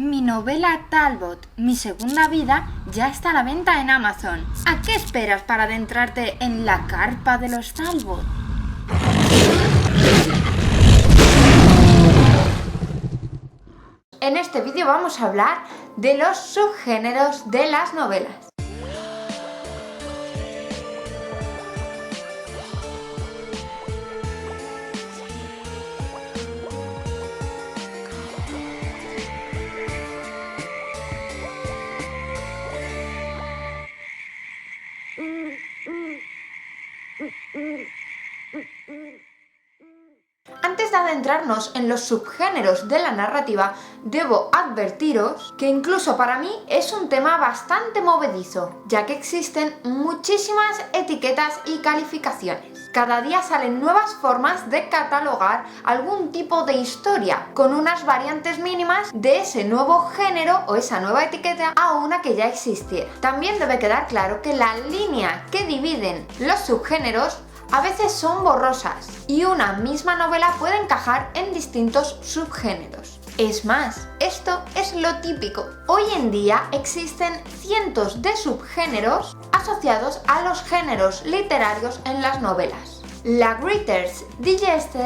Mi novela Talbot, mi segunda vida, ya está a la venta en Amazon. ¿A qué esperas para adentrarte en la carpa de los Talbot? En este vídeo vamos a hablar de los subgéneros de las novelas. Antes de adentrarnos en los subgéneros de la narrativa, debo advertiros que incluso para mí es un tema bastante movedizo, ya que existen muchísimas etiquetas y calificaciones. Cada día salen nuevas formas de catalogar algún tipo de historia, con unas variantes mínimas de ese nuevo género o esa nueva etiqueta a una que ya existiera. También debe quedar claro que la línea que dividen los subgéneros a veces son borrosas y una misma novela puede encajar en distintos subgéneros. Es más, esto es lo típico. Hoy en día existen cientos de subgéneros asociados a los géneros literarios en las novelas. La Writers' Digest,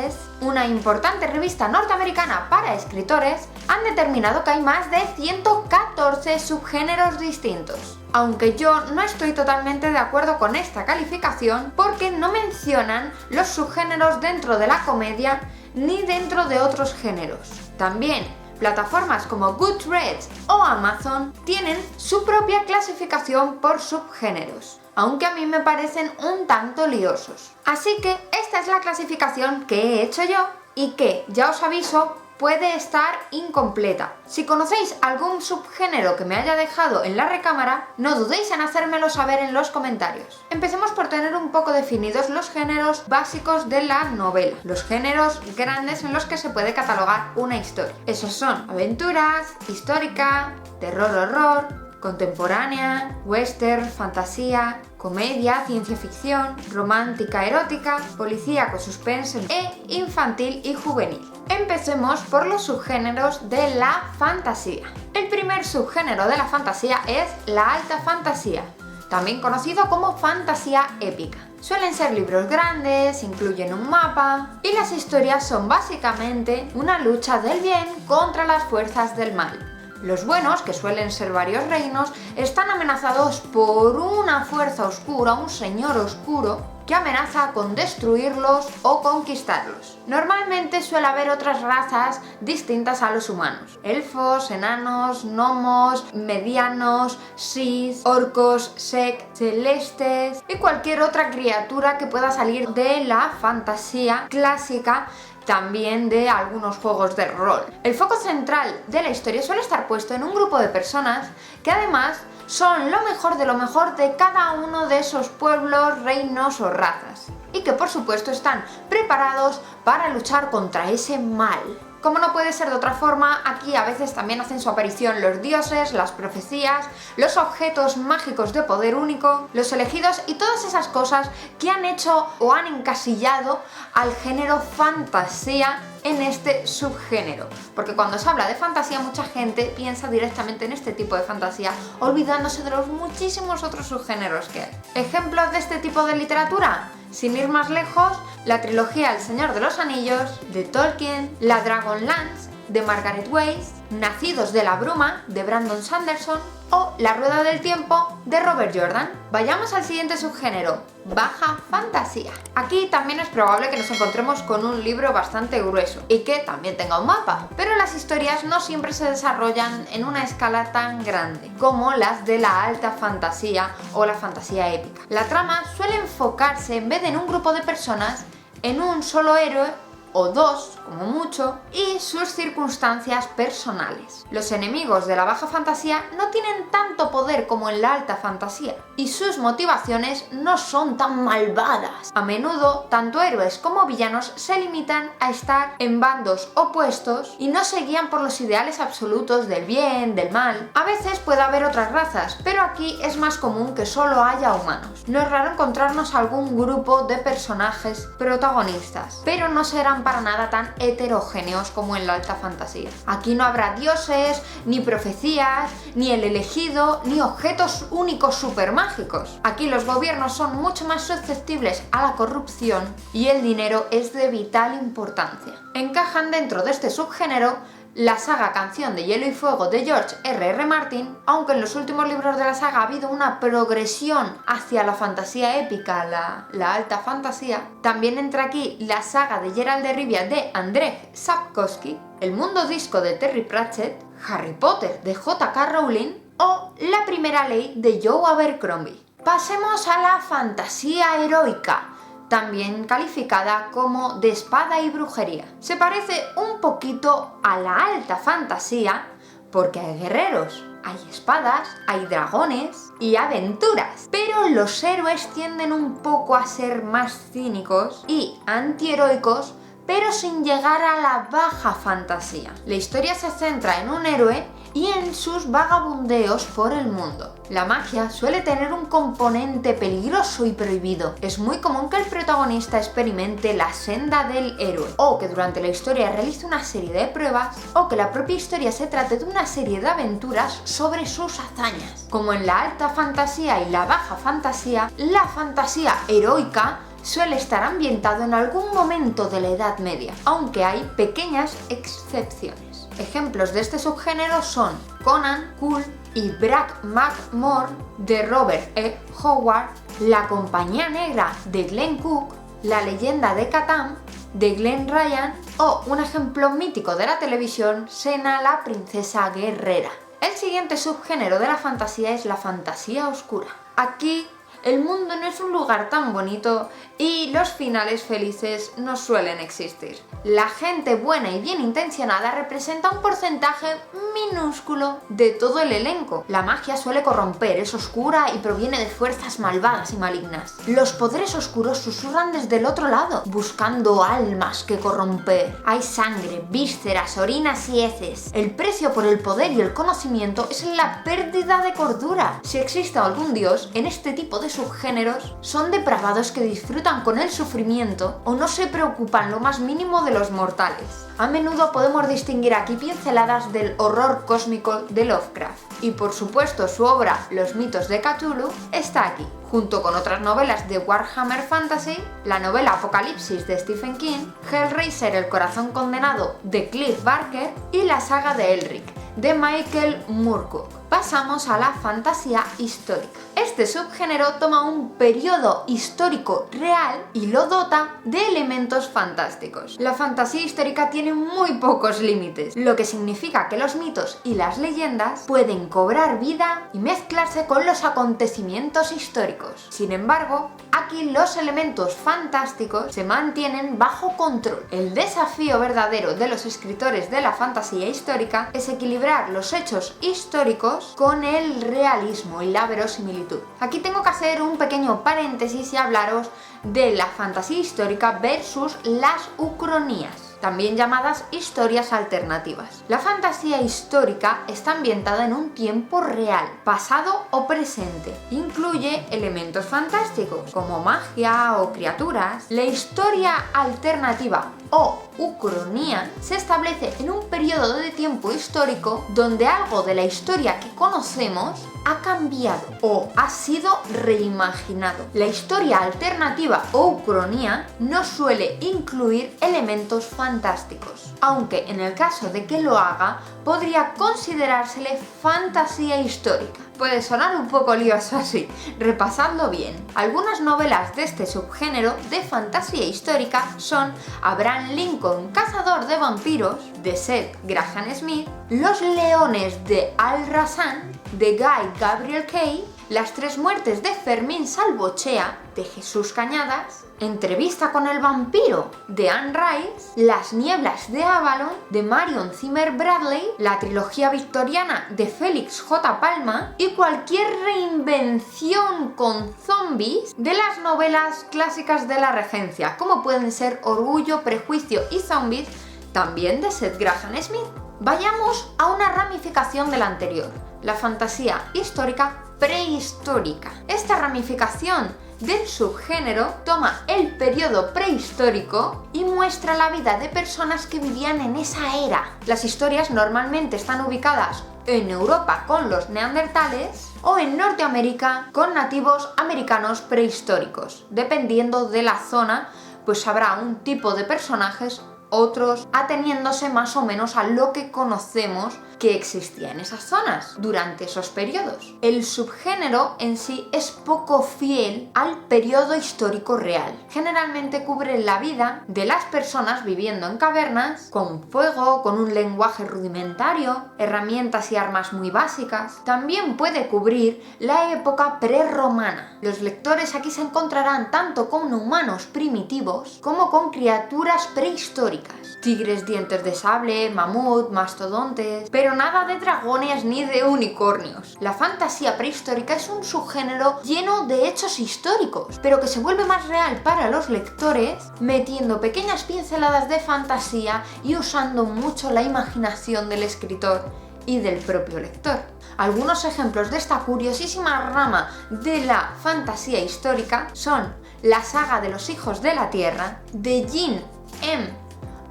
una importante revista norteamericana para escritores, han determinado que hay más de 114 subgéneros distintos. Aunque yo no estoy totalmente de acuerdo con esta calificación porque no mencionan los subgéneros dentro de la comedia ni dentro de otros géneros. También plataformas como Goodreads o Amazon tienen su propia clasificación por subgéneros, aunque a mí me parecen un tanto liosos. Así que esta es la clasificación que he hecho yo y que, ya os aviso, puede estar incompleta. Si conocéis algún subgénero que me haya dejado en la recámara, no dudéis en hacérmelo saber en los comentarios. Empecemos por tener un poco definidos los géneros básicos de la novela, los géneros grandes en los que se puede catalogar una historia. Esos son aventuras, histórica, terror-horror, contemporánea, western, fantasía, comedia, ciencia ficción, romántica, erótica, policíaco, suspense e infantil y juvenil. Empecemos por los subgéneros de la fantasía. El primer subgénero de la fantasía es la alta fantasía, también conocido como fantasía épica. Suelen ser libros grandes, incluyen un mapa y las historias son básicamente una lucha del bien contra las fuerzas del mal. Los buenos, que suelen ser varios reinos, están amenazados por una fuerza oscura, un señor oscuro, que amenaza con destruirlos o conquistarlos. Normalmente suele haber otras razas distintas a los humanos: elfos, enanos, gnomos, medianos, sith, orcos, sec, celestes y cualquier otra criatura que pueda salir de la fantasía clásica, también de algunos juegos de rol. El foco central de la historia suele estar puesto en un grupo de personas que además son lo mejor de cada uno de esos pueblos, reinos o razas, y que por supuesto están preparados para luchar contra ese mal. Como no puede ser de otra forma, aquí a veces también hacen su aparición los dioses, las profecías, los objetos mágicos de poder único, los elegidos y todas esas cosas que han hecho o han encasillado al género fantasía en este subgénero. Porque cuando se habla de fantasía, mucha gente piensa directamente en este tipo de fantasía, olvidándose de los muchísimos otros subgéneros que hay. ¿Ejemplos de este tipo de literatura? Sin ir más lejos, la trilogía El Señor de los Anillos, de Tolkien, la Dragonlance, de Margaret Weiss, Nacidos de la Bruma, de Brandon Sanderson, o La Rueda del Tiempo, de Robert Jordan. Vayamos al siguiente subgénero, baja fantasía. Aquí también es probable que nos encontremos con un libro bastante grueso y que también tenga un mapa, pero las historias no siempre se desarrollan en una escala tan grande como las de la alta fantasía o la fantasía épica. La trama suele enfocarse, en vez de en un grupo de personas, en un solo héroe o dos, como mucho, y sus circunstancias personales. Los enemigos de la baja fantasía no tienen tanto poder como en la alta fantasía, y sus motivaciones no son tan malvadas. A menudo, tanto héroes como villanos se limitan a estar en bandos opuestos y no se guían por los ideales absolutos del bien, del mal. A veces puede haber otras razas, pero aquí es más común que solo haya humanos. No es raro encontrarnos algún grupo de personajes protagonistas, pero no serán para nada tan heterogéneos como en la alta fantasía. Aquí no habrá dioses, ni profecías, ni el elegido, ni objetos únicos supermágicos. Aquí los gobiernos son mucho más susceptibles a la corrupción y el dinero es de vital importancia. Encajan dentro de este subgénero la saga Canción de Hielo y Fuego de George R.R. Martin, aunque en los últimos libros de la saga ha habido una progresión hacia la fantasía épica, la alta fantasía. También entra aquí la saga de Geralt de Rivia de Andrzej Sapkowski, El mundo disco de Terry Pratchett, Harry Potter de J.K. Rowling o La primera ley de Joe Abercrombie. Pasemos a la fantasía heroica, también calificada como de espada y brujería. Se parece un poquito a la alta fantasía porque hay guerreros, hay espadas, hay dragones y aventuras, pero los héroes tienden un poco a ser más cínicos y antiheroicos, pero sin llegar a la baja fantasía. La historia se centra en un héroe y en sus vagabundeos por el mundo. La magia suele tener un componente peligroso y prohibido. Es muy común que el protagonista experimente la senda del héroe, o que durante la historia realice una serie de pruebas, o que la propia historia se trate de una serie de aventuras sobre sus hazañas. Como en la alta fantasía y la baja fantasía, la fantasía heroica suele estar ambientado en algún momento de la Edad Media, aunque hay pequeñas excepciones. Ejemplos de este subgénero son Conan, Cool y Brak McMore de Robert E. Howard, La compañía negra de Glenn Cook, La leyenda de Catan de Glenn Ryan o un ejemplo mítico de la televisión, Senna la princesa guerrera. El siguiente subgénero de la fantasía es la fantasía oscura. Aquí el mundo no es un lugar tan bonito y los finales felices no suelen existir. La gente buena y bien intencionada representa un porcentaje minúsculo de todo el elenco. La magia suele corromper, es oscura y proviene de fuerzas malvadas y malignas. Los poderes oscuros susurran desde el otro lado, buscando almas que corromper. Hay sangre, vísceras, orinas y heces. El precio por el poder y el conocimiento es la pérdida de cordura. Si existe algún dios, en este tipo de subgéneros son depravados que disfrutan con el sufrimiento o no se preocupan lo más mínimo de los mortales. A menudo podemos distinguir aquí pinceladas del horror cósmico de Lovecraft. Y por supuesto su obra Los mitos de Cthulhu está aquí, junto con otras novelas de Warhammer Fantasy, la novela Apocalipsis de Stephen King, Hellraiser El corazón condenado de Clive Barker y la saga de Elric de Michael Moorcock. Pasamos a la fantasía histórica. Este subgénero toma un periodo histórico real y lo dota de elementos fantásticos. La fantasía histórica tiene muy pocos límites, lo que significa que los mitos y las leyendas pueden cobrar vida y mezclarse con los acontecimientos históricos. Sin embargo, aquí los elementos fantásticos se mantienen bajo control. El desafío verdadero de los escritores de la fantasía histórica es equilibrar los hechos históricos con el realismo y la verosimilitud. Aquí tengo que hacer un pequeño paréntesis y hablaros de la fantasía histórica versus las ucronías, también llamadas historias alternativas. La fantasía histórica está ambientada en un tiempo real, pasado o presente. Incluye elementos fantásticos como magia o criaturas. La historia alternativa o ucronía se establece en un periodo de tiempo histórico donde algo de la historia que conocemos ha cambiado o ha sido reimaginado. La historia alternativa o ucronía no suele incluir elementos fantásticos, aunque en el caso de que lo haga, podría considerársele fantasía histórica. Puede sonar un poco lioso así, repasadlo bien. Algunas novelas de este subgénero de fantasía histórica son Abraham Lincoln, cazador de vampiros, de Seth Graham Smith, Los leones de Al-Rassan, de Guy Gabriel Kay, Las tres muertes de Fermín Salvochea, de Jesús Cañadas, Entrevista con el vampiro, de Anne Rice, Las nieblas de Avalon, de Marion Zimmer Bradley, la trilogía victoriana de Félix J. Palma y cualquier reinvención con zombies de las novelas clásicas de la Regencia, como pueden ser Orgullo, Prejuicio y Zombies, también de Seth Graham Smith. Vayamos a una ramificación de la anterior, la fantasía histórica prehistórica. Esta ramificación del subgénero toma el periodo prehistórico y muestra la vida de personas que vivían en esa era. Las historias normalmente están ubicadas en Europa con los neandertales o en Norteamérica con nativos americanos prehistóricos. Dependiendo de la zona, pues habrá un tipo de personajes, otros ateniéndose más o menos a lo que conocemos que existía en esas zonas durante esos periodos. El subgénero en sí es poco fiel al periodo histórico real. Generalmente cubre la vida de las personas viviendo en cavernas, con fuego, con un lenguaje rudimentario, herramientas y armas muy básicas. También puede cubrir la época prerromana. Los lectores aquí se encontrarán tanto con humanos primitivos como con criaturas prehistóricas. Tigres, dientes de sable, mamut, mastodontes, pero nada de dragones ni de unicornios. La fantasía prehistórica es un subgénero lleno de hechos históricos, pero que se vuelve más real para los lectores metiendo pequeñas pinceladas de fantasía y usando mucho la imaginación del escritor y del propio lector. Algunos ejemplos de esta curiosísima rama de la fantasía histórica son la saga de los Hijos de la Tierra, de Jean M.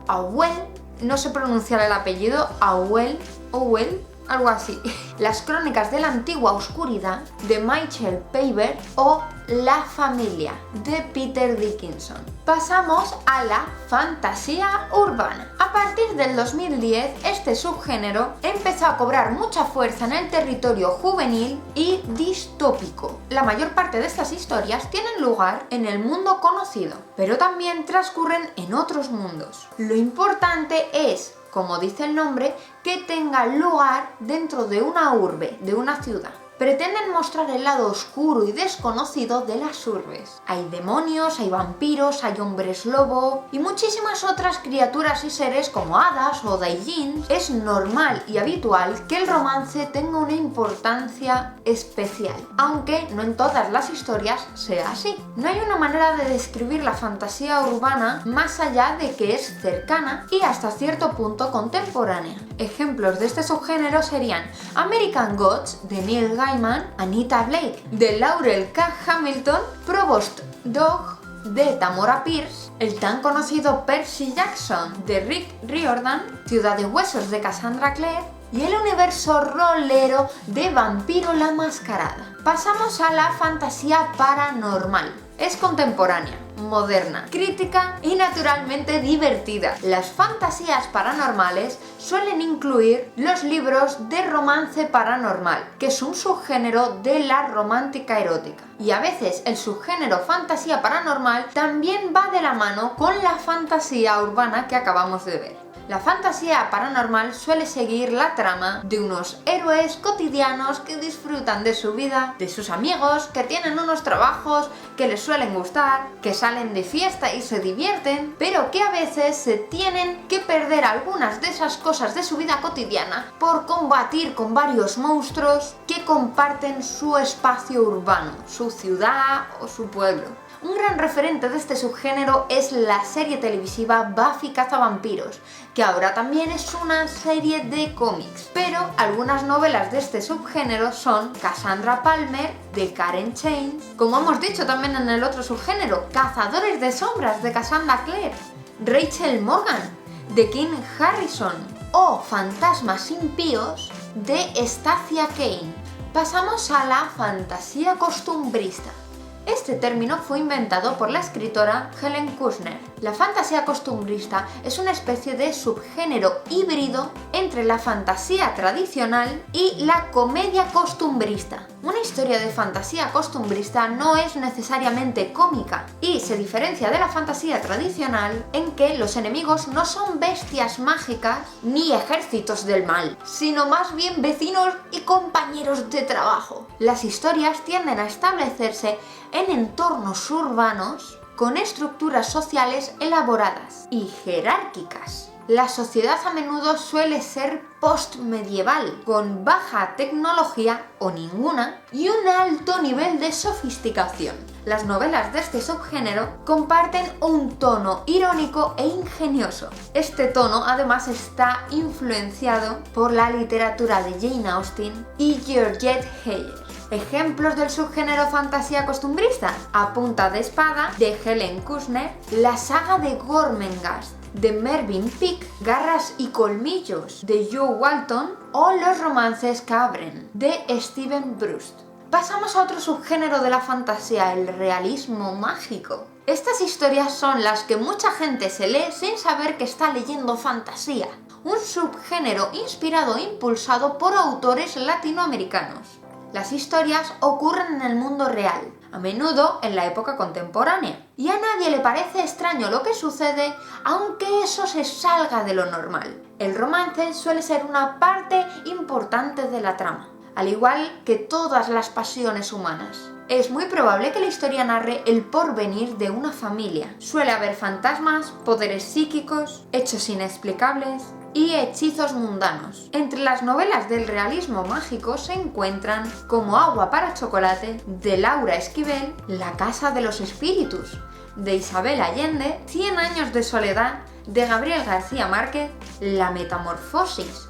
Auel, no sé pronunciar el apellido, Auel, algo así. Las Crónicas de la Antigua Oscuridad, de Michael Paver, o La Familia, de Peter Dickinson. Pasamos a la fantasía urbana. A partir del 2010, este subgénero empezó a cobrar mucha fuerza en el territorio juvenil y distópico. La mayor parte de estas historias tienen lugar en el mundo conocido, pero también transcurren en otros mundos. Lo importante es, como dice el nombre, que tenga lugar dentro de una urbe, de una ciudad. Pretenden mostrar el lado oscuro y desconocido de las urbes. Hay demonios, hay vampiros, hay hombres lobo y muchísimas otras criaturas y seres como hadas o daijins. Es normal y habitual que el romance tenga una importancia especial, aunque no en todas las historias sea así. No hay una manera de describir la fantasía urbana más allá de que es cercana y hasta cierto punto contemporánea. Ejemplos de este subgénero serían American Gods, de Neil Gaiman, Anita Blake, de Laurel K. Hamilton, Provost Dog, de Tamora Pierce, el tan conocido Percy Jackson, de Rick Riordan, Ciudad de Huesos, de Cassandra Clare, y el universo rolero de Vampiro la Mascarada. Pasamos a la fantasía paranormal. Es contemporánea, moderna, crítica y naturalmente divertida. Las fantasías paranormales suelen incluir los libros de romance paranormal, que es un subgénero de la romántica erótica. Y a veces el subgénero fantasía paranormal también va de la mano con la fantasía urbana que acabamos de ver. La fantasía paranormal suele seguir la trama de unos héroes cotidianos que disfrutan de su vida, de sus amigos, que tienen unos trabajos que les suelen gustar, que salen de fiesta y se divierten, pero que a veces se tienen que perder algunas de esas cosas de su vida cotidiana por combatir con varios monstruos que comparten su espacio urbano, su ciudad o su pueblo. Un gran referente de este subgénero es la serie televisiva Buffy Cazavampiros, que ahora también es una serie de cómics. Pero algunas novelas de este subgénero son Cassandra Palmer, de Karen Chains, como hemos dicho también en el otro subgénero, Cazadores de Sombras, de Cassandra Clare, Rachel Morgan, de Kim Harrison, o Fantasmas impíos, de Stacia Kane. Pasamos a la fantasía costumbrista. Este término fue inventado por la escritora Helen Kushner. La fantasía costumbrista es una especie de subgénero híbrido entre la fantasía tradicional y la comedia costumbrista. Una historia de fantasía costumbrista no es necesariamente cómica y se diferencia de la fantasía tradicional en que los enemigos no son bestias mágicas ni ejércitos del mal, sino más bien vecinos y compañeros de trabajo. Las historias tienden a establecerse en entornos urbanos con estructuras sociales elaboradas y jerárquicas. La sociedad a menudo suele ser postmedieval, con baja tecnología o ninguna y un alto nivel de sofisticación. Las novelas de este subgénero comparten un tono irónico e ingenioso. Este tono además está influenciado por la literatura de Jane Austen y Georgette Heyer. Ejemplos del subgénero fantasía costumbrista: A punta de espada, de Helen Kushner, la saga de Gormenghast, de Mervyn Peake, Garras y colmillos, de Joe Walton, o los romances Cabren, de Steven Brust. Pasamos a otro subgénero de la fantasía, el realismo mágico. Estas historias son las que mucha gente se lee sin saber que está leyendo fantasía, un subgénero inspirado e impulsado por autores latinoamericanos. Las historias ocurren en el mundo real, a menudo en la época contemporánea, y a nadie le parece extraño lo que sucede, aunque eso se salga de lo normal. El romance suele ser una parte importante de la trama, al igual que todas las pasiones humanas. Es muy probable que la historia narre el porvenir de una familia. Suele haber fantasmas, poderes psíquicos, hechos inexplicables y hechizos mundanos. Entre las novelas del realismo mágico se encuentran Como agua para chocolate, de Laura Esquivel, La casa de los espíritus, de Isabel Allende, 100 años de soledad, de Gabriel García Márquez, La metamorfosis,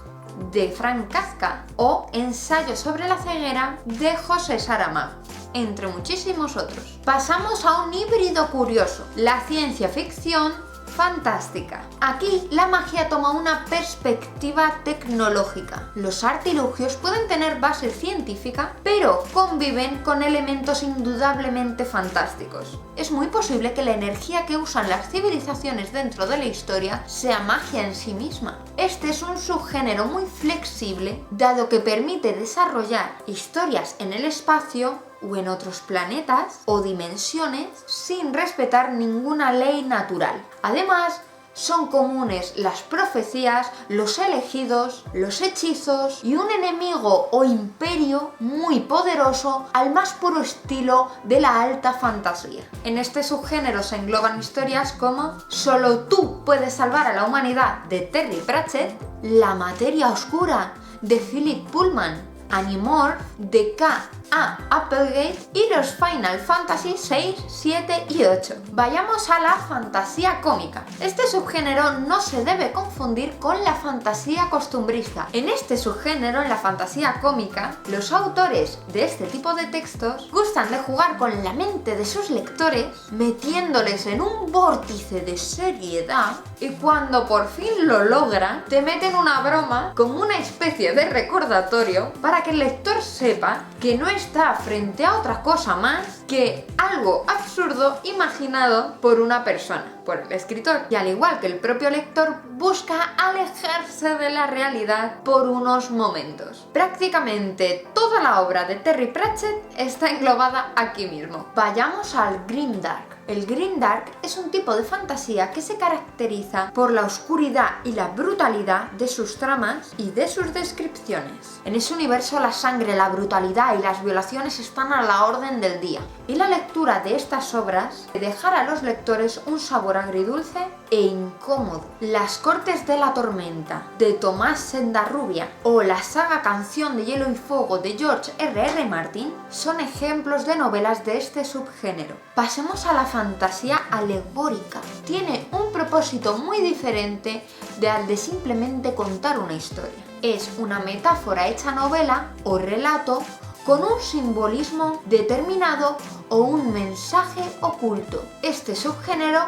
de Frank Kafka, o Ensayo sobre la ceguera, de José Saramago, entre muchísimos otros. Pasamos a un híbrido curioso, la ciencia ficción fantástica. Aquí la magia toma una perspectiva tecnológica. Los artilugios pueden tener base científica, pero conviven con elementos indudablemente fantásticos. Es muy posible que la energía que usan las civilizaciones dentro de la historia sea magia en sí misma. Este es un subgénero muy flexible, dado que permite desarrollar historias en el espacio o en otros planetas o dimensiones sin respetar ninguna ley natural. Además, son comunes las profecías, los elegidos, los hechizos y un enemigo o imperio muy poderoso al más puro estilo de la alta fantasía. En este subgénero se engloban historias como Solo tú puedes salvar a la humanidad, de Terry Pratchett, La materia oscura, de Philip Pullman, Animorph, de K.A. Applegate, y los Final Fantasy 6, 7 y 8. Vayamos a la fantasía cómica. Este subgénero no se debe confundir con la fantasía costumbrista. En este subgénero, en la fantasía cómica, los autores de este tipo de textos gustan de jugar con la mente de sus lectores, metiéndoles en un vórtice de seriedad, y cuando por fin lo logran, te meten una broma como una especie de recordatorio para que el lector sepa que no está frente a otra cosa más que algo absurdo imaginado por una persona, por el escritor, y al igual que el propio lector busca alejarse de la realidad por unos momentos. Prácticamente toda la obra de Terry Pratchett está englobada aquí mismo. Vayamos al Grimdark. El Grimdark es un tipo de fantasía que se caracteriza por la oscuridad y la brutalidad de sus tramas y de sus descripciones. En ese universo la sangre, la brutalidad y las violaciones están a la orden del día, y la lectura de estas obras dejará a los lectores un sabor agridulce e incómodo. Las Cortes de la Tormenta, de Tomás Sendarrubia, o la saga Canción de Hielo y Fuego, de George R.R. Martin, son ejemplos de novelas de este subgénero. Pasemos a la fantasía alegórica. Tiene un propósito muy diferente al de simplemente contar una historia. Es una metáfora hecha novela o relato con un simbolismo determinado o un mensaje oculto. Este subgénero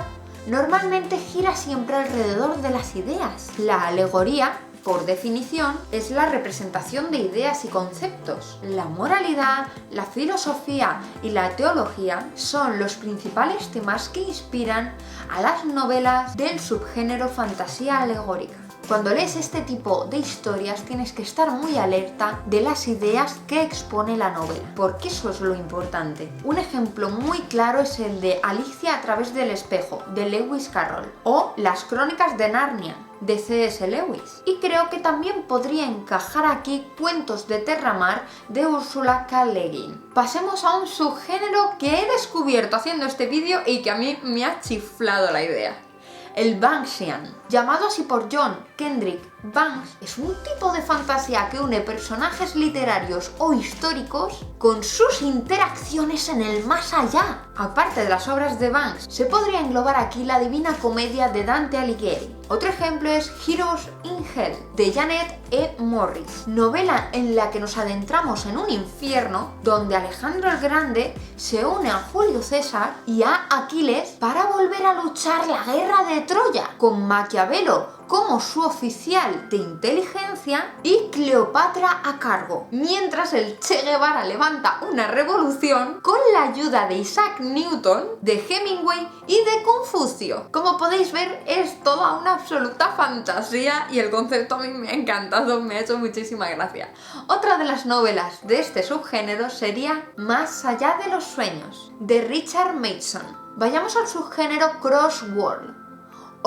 normalmente gira siempre alrededor de las ideas. La alegoría, por definición, es la representación de ideas y conceptos. La moralidad, la filosofía y la teología son los principales temas que inspiran a las novelas del subgénero fantasía alegórica. Cuando lees este tipo de historias tienes que estar muy alerta de las ideas que expone la novela, porque eso es lo importante. Un ejemplo muy claro es el de Alicia a través del espejo, de Lewis Carroll, o Las Crónicas de Narnia, de C.S. Lewis. Y creo que también podría encajar aquí Cuentos de Terramar, de Ursula K. Le Guin. Pasemos a un subgénero que he descubierto haciendo este vídeo y que a mí me ha chiflado la idea. El Banshean, llamado así por John Kendrick Banks es un tipo de fantasía que une personajes literarios o históricos con sus interacciones en el más allá. Aparte de las obras de Banks, se podría englobar aquí la Divina Comedia de Dante Alighieri. Otro ejemplo es Heroes in Hell, de Janet E. Morris, novela en la que nos adentramos en un infierno donde Alejandro el Grande se une a Julio César y a Aquiles para volver a luchar la guerra de Troya, con Maquiavelo como su oficial de inteligencia y Cleopatra a cargo, mientras el Che Guevara levanta una revolución con la ayuda de Isaac Newton, de Hemingway y de Confucio. Como podéis ver, es toda una absoluta fantasía y el concepto a mí me ha encantado, me ha hecho muchísima gracia. Otra de las novelas de este subgénero sería Más allá de los sueños, de Richard Mason. Vayamos al subgénero Crossworld,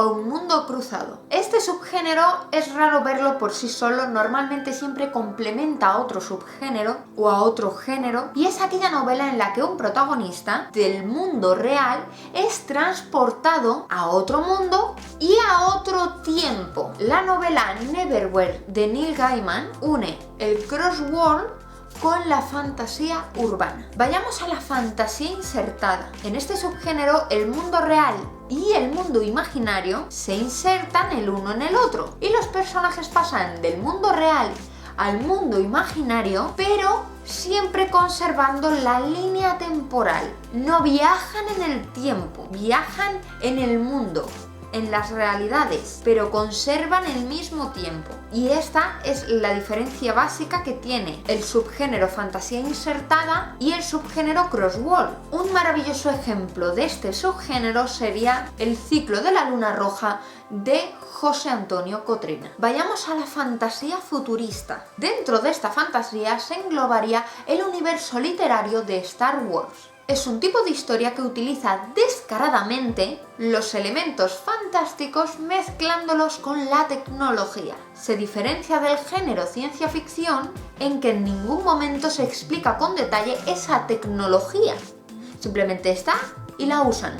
o un mundo cruzado. Este subgénero es raro verlo por sí solo, normalmente siempre complementa a otro subgénero o a otro género, y es aquella novela en la que un protagonista del mundo real es transportado a otro mundo y a otro tiempo. La novela Neverwhere de Neil Gaiman une el Crossworld con la fantasía urbana. Vayamos a la fantasía insertada. En este subgénero, el mundo real y el mundo imaginario se insertan el uno en el otro y los personajes pasan del mundo real al mundo imaginario, pero siempre conservando la línea temporal. No viajan en el tiempo, viajan en el mundo, en las realidades, pero conservan el mismo tiempo. Y esta es la diferencia básica que tiene el subgénero fantasía insertada y el subgénero Crossworld. Un maravilloso ejemplo de este subgénero sería El ciclo de la luna roja de José Antonio Cotrina. Vayamos a la fantasía futurista. Dentro de esta fantasía se englobaría el universo literario de Star Wars. Es un tipo de historia que utiliza descaradamente los elementos fantásticos mezclándolos con la tecnología. Se diferencia del género ciencia ficción en que en ningún momento se explica con detalle esa tecnología. Simplemente está y la usan,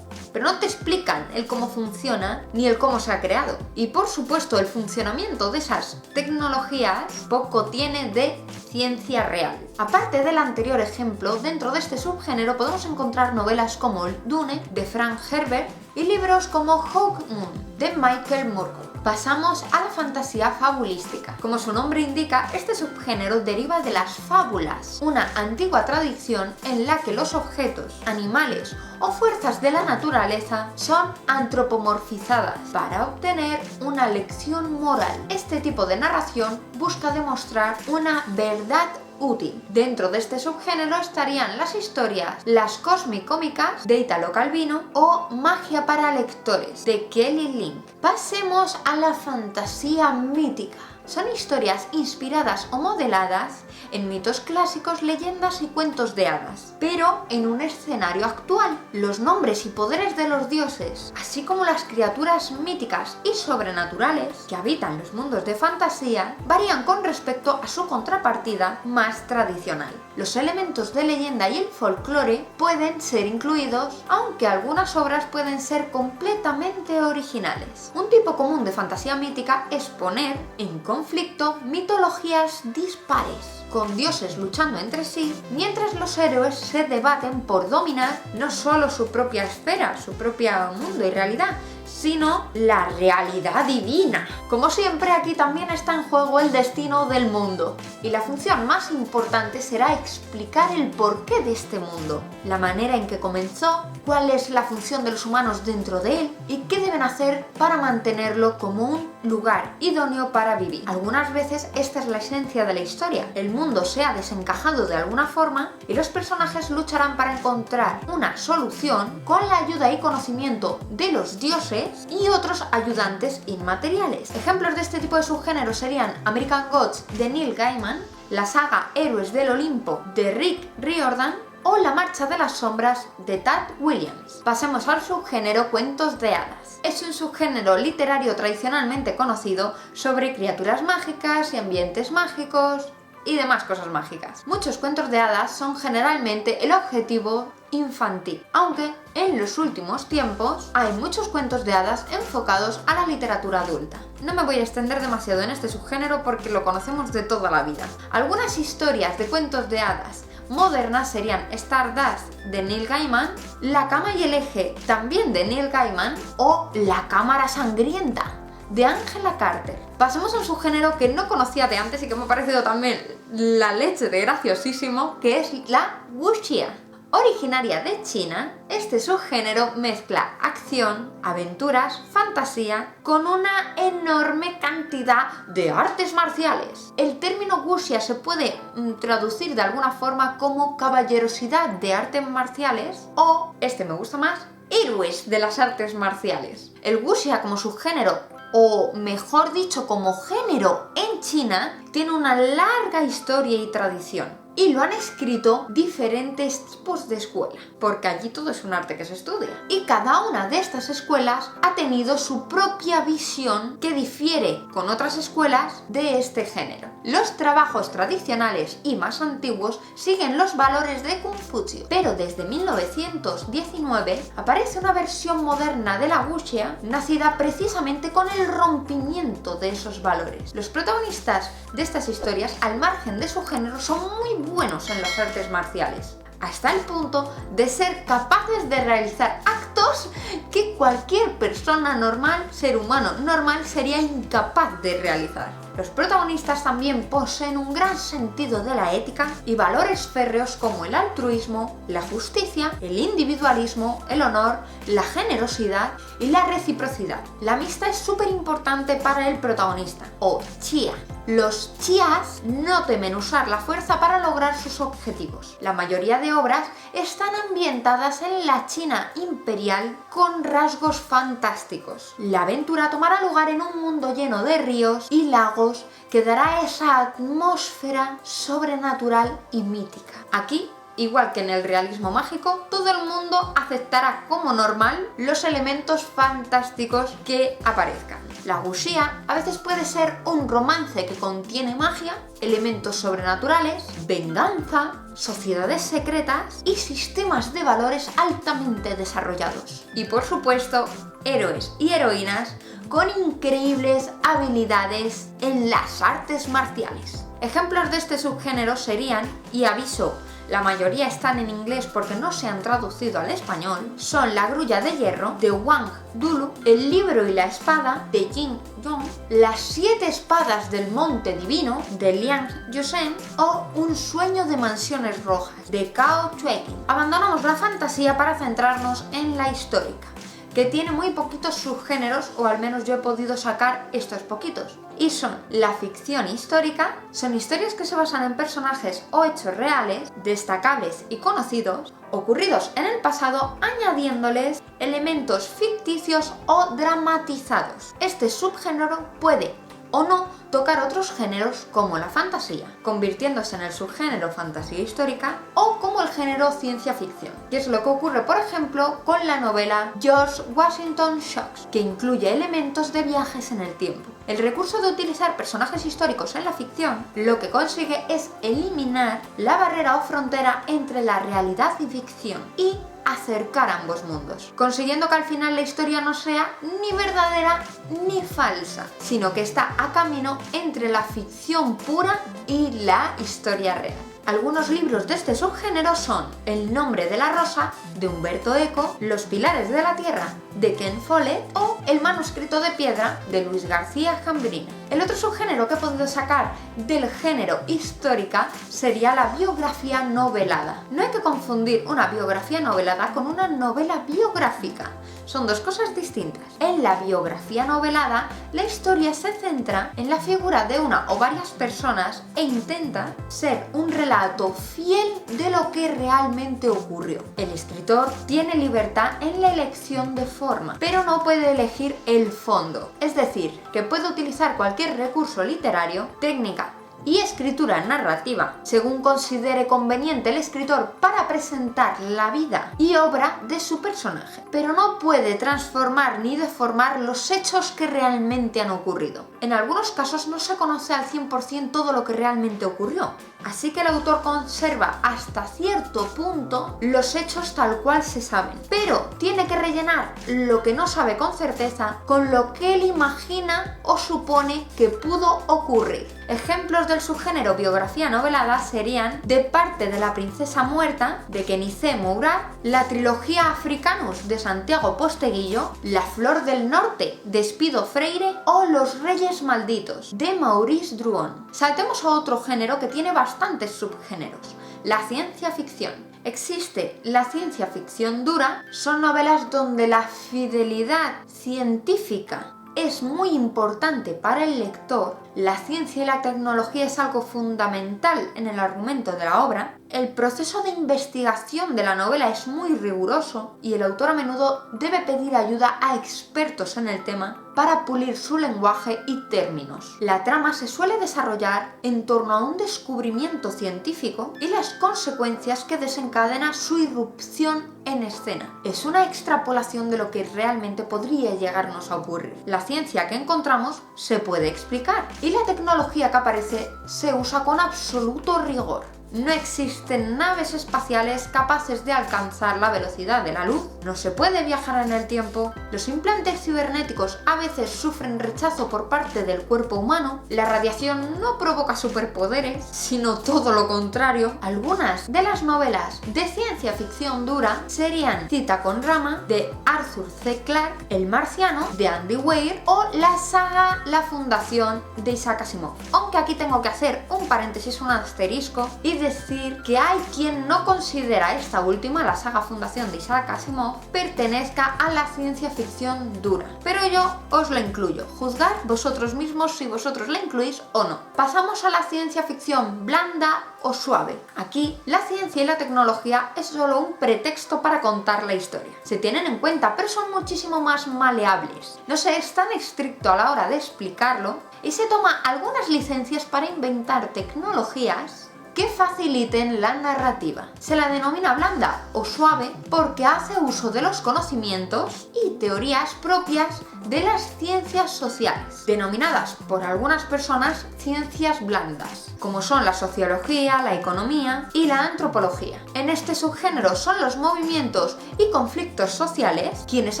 pero no te explican el cómo funciona ni el cómo se ha creado. Y por supuesto el funcionamiento de esas tecnologías poco tiene de ciencia real. Aparte del anterior ejemplo, dentro de este subgénero podemos encontrar novelas como Dune de Frank Herbert y libros como Hawk Moon de Michael Moorcock. Pasamos a la fantasía fabulística. Como su nombre indica, este subgénero deriva de las fábulas, una antigua tradición en la que los objetos, animales o fuerzas de la naturaleza son antropomorfizadas para obtener una lección moral. Este tipo de narración busca demostrar una verdad útil. Dentro de este subgénero estarían las historias Las Cósmicómicas de Italo Calvino o Magia para lectores de Kelly Link. Pasemos a la fantasía mítica. Son historias inspiradas o modeladas en mitos clásicos, leyendas y cuentos de hadas, pero en un escenario actual. Los nombres y poderes de los dioses, así como las criaturas míticas y sobrenaturales que habitan los mundos de fantasía, varían con respecto a su contrapartida más tradicional. Los elementos de leyenda y el folclore pueden ser incluidos, aunque algunas obras pueden ser completamente originales. Un tipo común de fantasía mítica es poner en conflicto mitologías dispares, con dioses luchando entre sí, mientras los héroes se debaten por dominar no solo su propia esfera, su propio mundo y realidad, sino la realidad divina. Como siempre, aquí también está en juego el destino del mundo, y la función más importante será explicar el porqué de este mundo, la manera en que comenzó, cuál es la función de los humanos dentro de él y qué deben hacer para mantenerlo como un lugar idóneo para vivir. Algunas veces esta es la esencia de la historia. El mundo se ha desencajado de alguna forma y los personajes lucharán para encontrar una solución con la ayuda y conocimiento de los dioses y otros ayudantes inmateriales. Ejemplos de este tipo de subgénero serían American Gods de Neil Gaiman, la saga Héroes del Olimpo de Rick Riordan o La Marcha de las Sombras de Tad Williams. Pasemos al subgénero cuentos de hadas. Es un subgénero literario tradicionalmente conocido sobre criaturas mágicas y ambientes mágicos y demás cosas mágicas. Muchos cuentos de hadas son generalmente el objetivo infantil, aunque en los últimos tiempos hay muchos cuentos de hadas enfocados a la literatura adulta. No me voy a extender demasiado en este subgénero porque lo conocemos de toda la vida. Algunas historias de cuentos de hadas modernas serían Stardust de Neil Gaiman, La cama y el eje también de Neil Gaiman o La cámara sangrienta de Angela Carter. Pasemos a un subgénero que no conocía de antes y que me ha parecido también la leche de graciosísimo, que es la wuxia. Originaria de China, este subgénero mezcla acción, aventuras, fantasía con una enorme cantidad de artes marciales. El término wuxia se puede traducir de alguna forma como caballerosidad de artes marciales o, este me gusta más, héroes de las artes marciales. El wuxia como subgénero, o mejor dicho como género en China, tiene una larga historia y tradición. Y lo han escrito diferentes tipos de escuela, porque allí todo es un arte que se estudia. Y cada una de estas escuelas ha tenido su propia visión que difiere con otras escuelas de este género. Los trabajos tradicionales y más antiguos siguen los valores de Confucio, pero desde 1919 aparece una versión moderna de la wuxia, nacida precisamente con el rompimiento de esos valores. Los protagonistas de estas historias, al margen de su género, son muy buenos en las artes marciales, hasta el punto de ser capaces de realizar actos que cualquier persona normal, ser humano normal, sería incapaz de realizar. Los protagonistas también poseen un gran sentido de la ética y valores férreos como el altruismo, la justicia, el individualismo, el honor, la generosidad y la reciprocidad. La amistad es súper importante para el protagonista, o chia. Los chias no temen usar la fuerza para lograr sus objetivos. La mayoría de obras están ambientadas en la China imperial con rasgos fantásticos. La aventura tomará lugar en un mundo lleno de ríos y lagos que dará esa atmósfera sobrenatural y mítica. Aquí, igual que en el realismo mágico, todo el mundo aceptará como normal los elementos fantásticos que aparezcan. La wuxia a veces puede ser un romance que contiene magia, elementos sobrenaturales, venganza, sociedades secretas y sistemas de valores altamente desarrollados. Y por supuesto, héroes y heroínas con increíbles habilidades en las artes marciales. Ejemplos de este subgénero serían, y aviso, la mayoría están en inglés porque no se han traducido al español, son La grulla de hierro de Wang Dulu, El libro y la espada de Jin Yong, Las 7 espadas del monte divino de Liang Yusen o Un sueño de mansiones rojas de Cao Chueqin. Abandonamos la fantasía para centrarnos en la histórica, que tiene muy poquitos subgéneros, o al menos yo he podido sacar estos poquitos. Y son la ficción histórica, son historias que se basan en personajes o hechos reales, destacables y conocidos, ocurridos en el pasado, añadiéndoles elementos ficticios o dramatizados. Este subgénero puede o no tocar otros géneros como la fantasía, convirtiéndose en el subgénero fantasía histórica, o como el género ciencia ficción, que es lo que ocurre por ejemplo con la novela George Washington Shocks, que incluye elementos de viajes en el tiempo. El recurso de utilizar personajes históricos en la ficción lo que consigue es eliminar la barrera o frontera entre la realidad y ficción y acercar ambos mundos, consiguiendo que al final la historia no sea ni verdadera ni falsa, sino que está a camino entre la ficción pura y la historia real. Algunos libros de este subgénero son El nombre de la rosa, de Umberto Eco, Los pilares de la tierra, de Ken Follett, o El manuscrito de piedra, de Luis García Jambrina. El otro subgénero que he podido sacar del género histórica sería la biografía novelada. No hay que confundir una biografía novelada con una novela biográfica. Son dos cosas distintas. En la biografía novelada, la historia se centra en la figura de una o varias personas e intenta ser un relato fiel de lo que realmente ocurrió. El escritor tiene libertad en la elección de forma, pero no puede elegir el fondo. Es decir, que puede utilizar cualquier recurso literario, técnica y escritura narrativa, según considere conveniente el escritor para presentar la vida y obra de su personaje, pero no puede transformar ni deformar los hechos que realmente han ocurrido. En algunos casos no se conoce al 100% todo lo que realmente ocurrió, así que el autor conserva hasta cierto punto los hechos tal cual se saben, pero tiene que rellenar lo que no sabe con certeza con lo que él imagina o supone que pudo ocurrir. Ejemplos del subgénero biografía novelada serían De parte de la princesa muerta, de Kenise Mourad, la trilogía Africanus, de Santiago Posteguillo, La flor del norte, de Espido Freire o Los reyes malditos, de Maurice Druon. Saltemos a otro género que tiene bastantes subgéneros, la ciencia ficción. Existe la ciencia ficción dura, son novelas donde la fidelidad científica es muy importante para el lector, la ciencia y la tecnología es algo fundamental en el argumento de la obra, el proceso de investigación de la novela es muy riguroso y el autor a menudo debe pedir ayuda a expertos en el tema para pulir su lenguaje y términos. La trama se suele desarrollar en torno a un descubrimiento científico y las consecuencias que desencadena su irrupción en escena. Es una extrapolación de lo que realmente podría llegarnos a ocurrir. La ciencia que encontramos se puede explicar y la tecnología que aparece se usa con absoluto rigor. No existen naves espaciales capaces de alcanzar la velocidad de la luz, no se puede viajar en el tiempo, los implantes cibernéticos a veces sufren rechazo por parte del cuerpo humano, la radiación no provoca superpoderes, sino todo lo contrario. Algunas de las novelas de ciencia ficción dura serían Cita con Rama, de Arthur C. Clarke, El marciano, de Andy Weir, o la saga La fundación, de Isaac Asimov. Aunque aquí tengo que hacer un paréntesis, un asterisco, y decir que hay quien no considera esta última, la saga Fundación de Isaac Asimov, pertenezca a la ciencia ficción dura. Pero yo os la incluyo. Juzgad vosotros mismos si vosotros la incluís o no. Pasamos a la ciencia ficción blanda o suave. Aquí, la ciencia y la tecnología es solo un pretexto para contar la historia. Se tienen en cuenta, pero son muchísimo más maleables. No se es tan estricto a la hora de explicarlo y se toma algunas licencias para inventar tecnologías que faciliten la narrativa. Se la denomina blanda o suave porque hace uso de los conocimientos y teorías propias de las ciencias sociales, denominadas por algunas personas ciencias blandas, como son la sociología, la economía y la antropología. En este subgénero son los movimientos y conflictos sociales quienes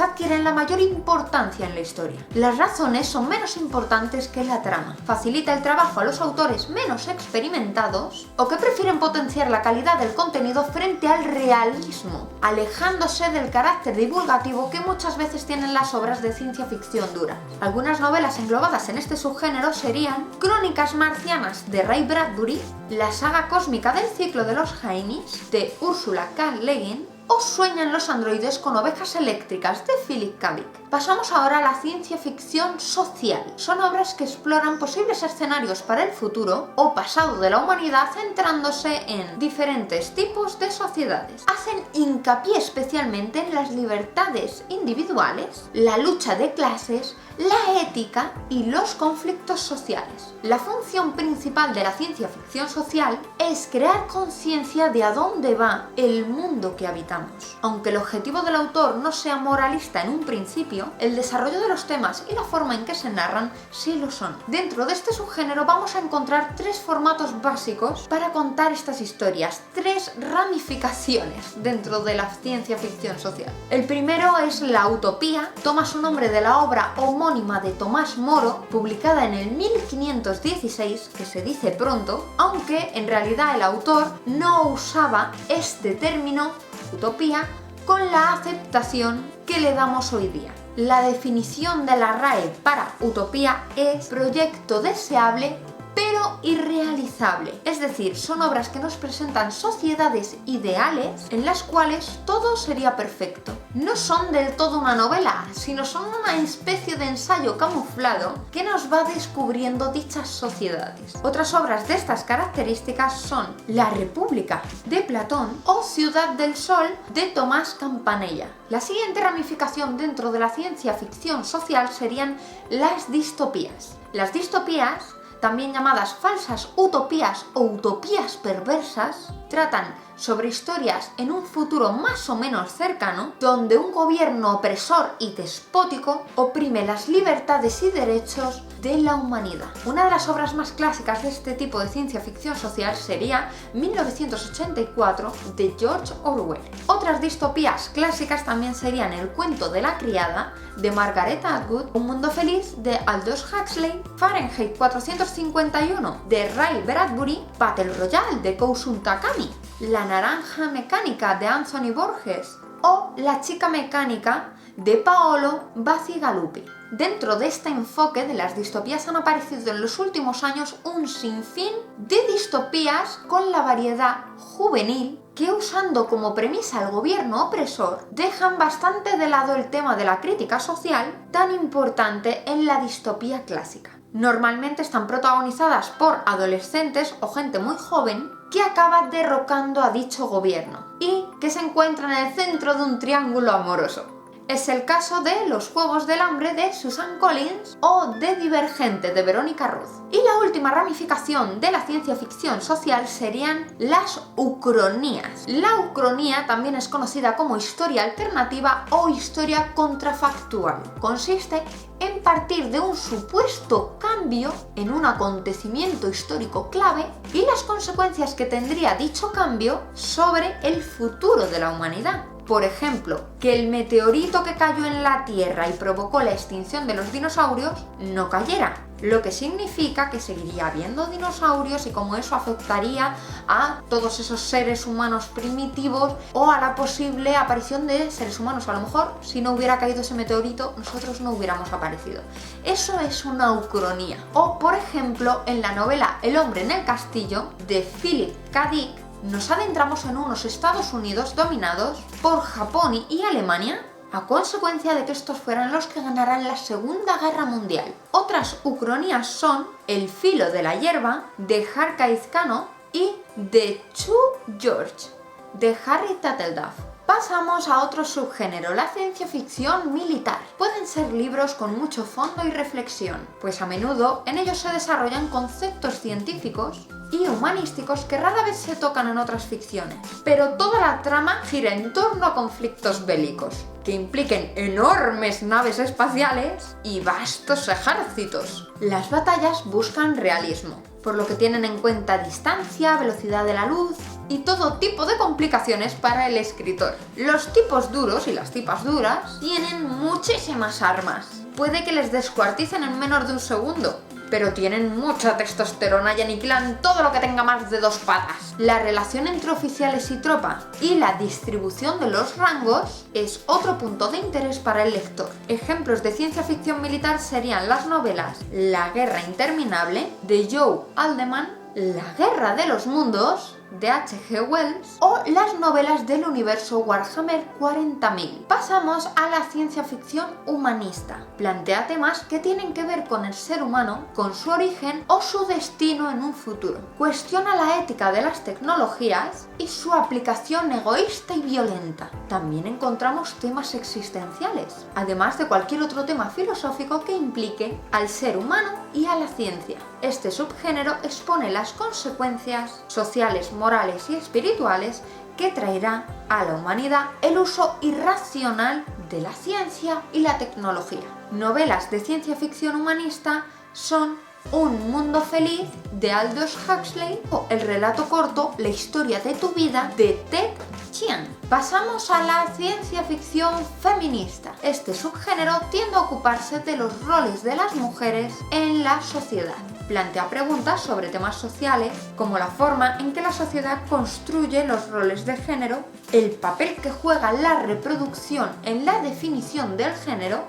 adquieren la mayor importancia en la historia. Las razones son menos importantes que la trama. Facilita el trabajo a los autores menos experimentados o que prefieren potenciar la calidad del contenido frente al realismo, alejándose del carácter divulgativo que muchas veces tienen las obras de ciencia ficción dura. Algunas novelas englobadas en este subgénero serían Crónicas marcianas, de Ray Bradbury, la saga cósmica del ciclo de los Jainis, de Ursula K. Le Guin, o Sueñan los androides con ovejas eléctricas, de Philip K. Dick. Pasamos ahora a la ciencia ficción social. Son obras que exploran posibles escenarios para el futuro o pasado de la humanidad centrándose en diferentes tipos de sociedades. Hacen hincapié especialmente en las libertades individuales, la lucha de clases, la ética y los conflictos sociales. La función principal de la ciencia ficción social es crear conciencia de a dónde va el mundo que habitamos. Aunque el objetivo del autor no sea moralista en un principio, el desarrollo de los temas y la forma en que se narran sí lo son. Dentro de este subgénero vamos a encontrar tres formatos básicos para contar estas historias, tres ramificaciones dentro de la ciencia ficción social. El primero es la utopía, toma su nombre de la obra homónima de Tomás Moro, publicada en el 1516, que se dice pronto, aunque en realidad el autor no usaba este término, utopía, con la aceptación que le damos hoy día. La definición de la RAE para utopía es proyecto deseable pero irrealizable. Es decir, son obras que nos presentan sociedades ideales en las cuales todo sería perfecto. No son del todo una novela, sino son una especie de ensayo camuflado que nos va descubriendo dichas sociedades. Otras obras de estas características son La República, de Platón, o Ciudad del Sol, de Tomás Campanella. La siguiente ramificación dentro de la ciencia ficción social serían las distopías. Las distopías también llamadas falsas utopías o utopías perversas, tratan sobre historias en un futuro más o menos cercano, donde un gobierno opresor y despótico oprime las libertades y derechos de la humanidad. Una de las obras más clásicas de este tipo de ciencia ficción social sería 1984 de George Orwell. Otras distopías clásicas también serían El cuento de la criada de Margaret Atwood, Un mundo feliz de Aldous Huxley, Fahrenheit 451 de Ray Bradbury, Battle Royale de Kousun Takami, La naranja mecánica de Anthony Borges o La chica mecánica de Paolo Bacigalupi. Dentro de este enfoque de las distopías han aparecido en los últimos años un sinfín de distopías con la variedad juvenil que, usando como premisa el gobierno opresor, dejan bastante de lado el tema de la crítica social tan importante en la distopía clásica. Normalmente están protagonizadas por adolescentes o gente muy joven que acaba derrocando a dicho gobierno y que se encuentra en el centro de un triángulo amoroso. Es el caso de Los Juegos del Hambre de Susan Collins o de Divergente de Verónica Roth. Y la última ramificación de la ciencia ficción social serían las ucronías. La ucronía también es conocida como historia alternativa o historia contrafactual. Consiste en partir de un supuesto cambio en un acontecimiento histórico clave y las consecuencias que tendría dicho cambio sobre el futuro de la humanidad. Por ejemplo, que el meteorito que cayó en la Tierra y provocó la extinción de los dinosaurios no cayera, lo que significa que seguiría habiendo dinosaurios y cómo eso afectaría a todos esos seres humanos primitivos o a la posible aparición de seres humanos. A lo mejor, si no hubiera caído ese meteorito, nosotros no hubiéramos aparecido. Eso es una ucronía. O, por ejemplo, en la novela El hombre en el castillo de Philip K. Dick, nos adentramos en unos Estados Unidos dominados por Japón y Alemania a consecuencia de que estos fueran los que ganaran la Segunda Guerra Mundial. Otras ucronías son El filo de la hierba de Harkaiz Kano y The Two George de Harry Tuttle-Duff. Pasamos a otro subgénero, la ciencia ficción militar. Pueden ser libros con mucho fondo y reflexión, pues a menudo en ellos se desarrollan conceptos científicos y humanísticos que rara vez se tocan en otras ficciones. Pero toda la trama gira en torno a conflictos bélicos, que impliquen enormes naves espaciales y vastos ejércitos. Las batallas buscan realismo, por lo que tienen en cuenta distancia, velocidad de la luz y todo tipo de complicaciones para el escritor. Los tipos duros y las tipas duras tienen muchísimas armas. Puede que les descuarticen en menos de un segundo, pero tienen mucha testosterona y aniquilan todo lo que tenga más de 2 patas. La relación entre oficiales y tropa y la distribución de los rangos es otro punto de interés para el lector. Ejemplos de ciencia ficción militar serían las novelas La guerra interminable de Joe Haldeman, La guerra de los mundos de H.G. Wells o las novelas del universo Warhammer 40.000. Pasamos a la ciencia ficción humanista. Plantea temas que tienen que ver con el ser humano, con su origen o su destino en un futuro. Cuestiona la ética de las tecnologías y su aplicación egoísta y violenta. También encontramos temas existenciales, además de cualquier otro tema filosófico que implique al ser humano y a la ciencia. Este subgénero expone las consecuencias sociales, morales y espirituales que traerá a la humanidad el uso irracional de la ciencia y la tecnología. Novelas de ciencia ficción humanista son Un mundo feliz de Aldous Huxley o el relato corto La historia de tu vida de Ted Chiang. Pasamos a la ciencia ficción feminista. Este subgénero tiende a ocuparse de los roles de las mujeres en la sociedad. Plantea preguntas sobre temas sociales como la forma en que la sociedad construye los roles de género, el papel que juega la reproducción en la definición del género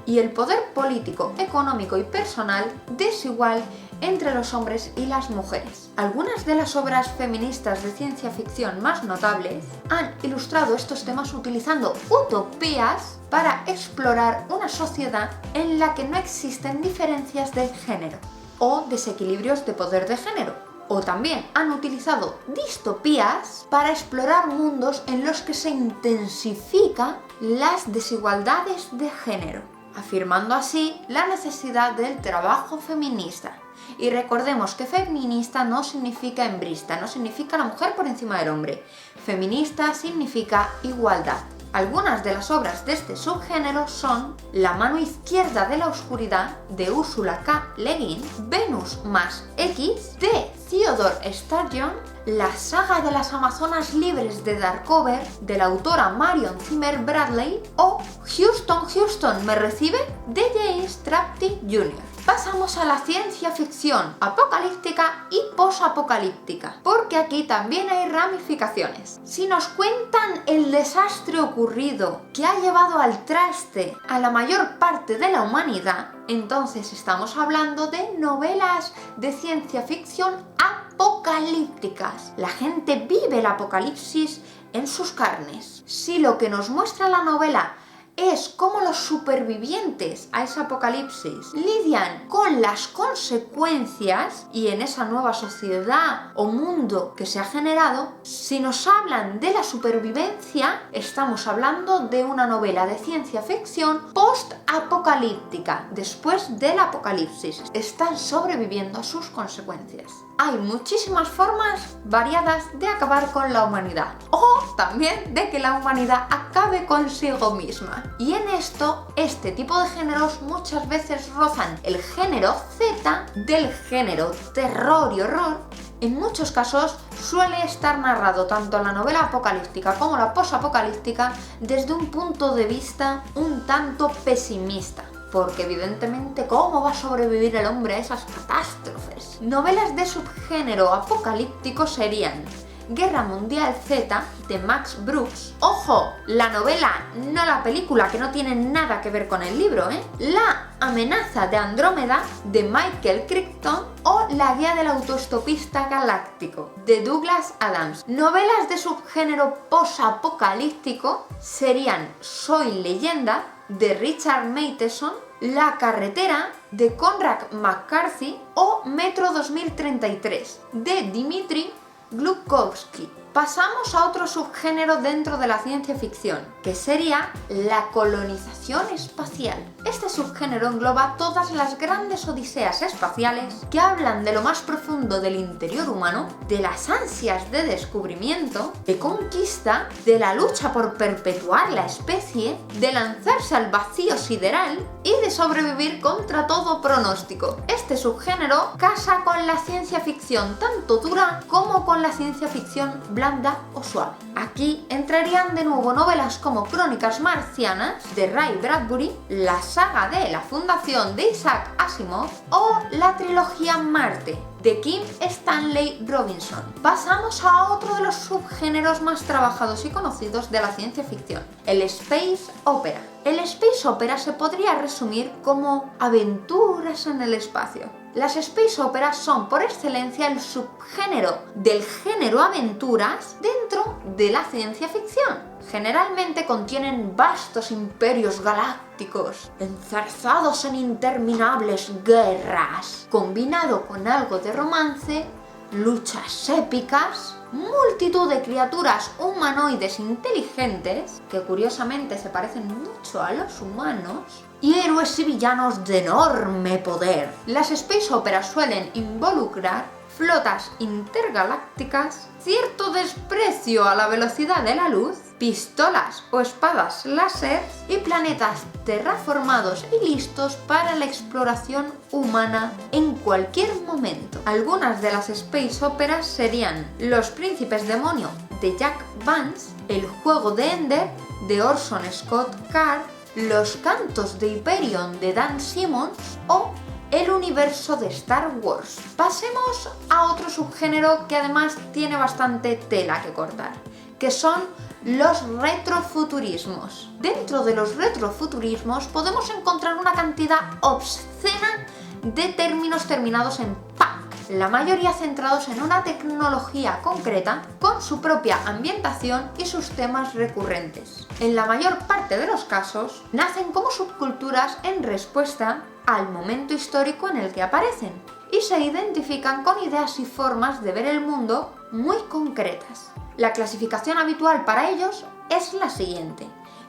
y el poder político, económico y personal desigual entre los hombres y las mujeres. Algunas de las obras feministas de ciencia ficción más notables han ilustrado estos temas utilizando utopías para explorar una sociedad en la que no existen diferencias de género o desequilibrios de poder de género. O también han utilizado distopías para explorar mundos en los que se intensifican las desigualdades de género, afirmando así la necesidad del trabajo feminista. Y recordemos que feminista no significa hembrista, no significa la mujer por encima del hombre. Feminista significa igualdad. Algunas de las obras de este subgénero son La mano izquierda de la oscuridad, de Ursula K. Le Guin, Venus más X, de Theodore Sturgeon, La saga de las Amazonas libres de Darkover, de la autora Marion Zimmer Bradley, o Houston, Houston, ¿me recibe?, de James Trapty Jr. Pasamos a la ciencia ficción apocalíptica y posapocalíptica, porque aquí también hay ramificaciones. Si nos cuentan el desastre ocurrido que ha llevado al traste a la mayor parte de la humanidad, entonces estamos hablando de novelas de ciencia ficción apocalípticas. La gente vive el apocalipsis en sus carnes. Si lo que nos muestra la novela es cómo los supervivientes a ese apocalipsis lidian con las consecuencias y en esa nueva sociedad o mundo que se ha generado, si nos hablan de la supervivencia, estamos hablando de una novela de ciencia ficción post-apocalíptica, después del apocalipsis. Están sobreviviendo a sus consecuencias. Hay muchísimas formas variadas de acabar con la humanidad, o también de que la humanidad acabe consigo misma. Y en esto, este tipo de géneros muchas veces rozan el género Z del género terror y horror. En muchos casos suele estar narrado tanto la novela apocalíptica como la posapocalíptica desde un punto de vista un tanto pesimista. Porque evidentemente, ¿cómo va a sobrevivir el hombre a esas catástrofes? Novelas de subgénero apocalíptico serían Guerra Mundial Z, de Max Brooks. ¡Ojo! La novela, no la película, que no tiene nada que ver con el libro, ¿eh? La amenaza de Andrómeda, de Michael Crichton, o La guía del autoestopista galáctico, de Douglas Adams. Novelas de subgénero posapocalíptico serían Soy leyenda, de Richard Matheson, La carretera, de Conrad McCarthy, o Metro 2033, de Dmitry Glukhovsky. Pasamos a otro subgénero dentro de la ciencia ficción, que sería la colonización espacial. Este subgénero engloba todas las grandes odiseas espaciales que hablan de lo más profundo del interior humano, de las ansias de descubrimiento, de conquista, de la lucha por perpetuar la especie, de lanzarse al vacío sideral y de sobrevivir contra todo pronóstico. Este subgénero casa con la ciencia ficción tanto dura como con la ciencia ficción blanda o suave. Aquí entrarían de nuevo novelas como Crónicas marcianas, de Ray Bradbury, la saga de La fundación, de Isaac Asimov, o la trilogía Marte, de Kim Stanley Robinson. Pasamos a otro de los subgéneros más trabajados y conocidos de la ciencia ficción, el space opera. El space opera se podría resumir como aventuras en el espacio. Las space operas son por excelencia el subgénero del género aventuras dentro de la ciencia ficción. Generalmente contienen vastos imperios galácticos, enzarzados en interminables guerras, combinado con algo de romance, luchas épicas, multitud de criaturas humanoides inteligentes, que curiosamente se parecen mucho a los humanos, y héroes y villanos de enorme poder. Las space operas suelen involucrar flotas intergalácticas, cierto desprecio a la velocidad de la luz, pistolas o espadas láser y planetas terraformados y listos para la exploración humana en cualquier momento. Algunas de las space operas serían Los príncipes demonio, de Jack Vance, El juego de Ender, de Orson Scott Card, Los cantos de Hyperion, de Dan Simmons, o El universo de Star Wars. Pasemos a otro subgénero que además tiene bastante tela que cortar, que son los retrofuturismos. Dentro de los retrofuturismos podemos encontrar una cantidad obscena de términos terminados en punk, la mayoría centrados en una tecnología concreta con su propia ambientación y sus temas recurrentes. En la mayor parte de los casos nacen como subculturas en respuesta al momento histórico en el que aparecen y se identifican con ideas y formas de ver el mundo muy concretas. La clasificación habitual para ellos es la siguiente: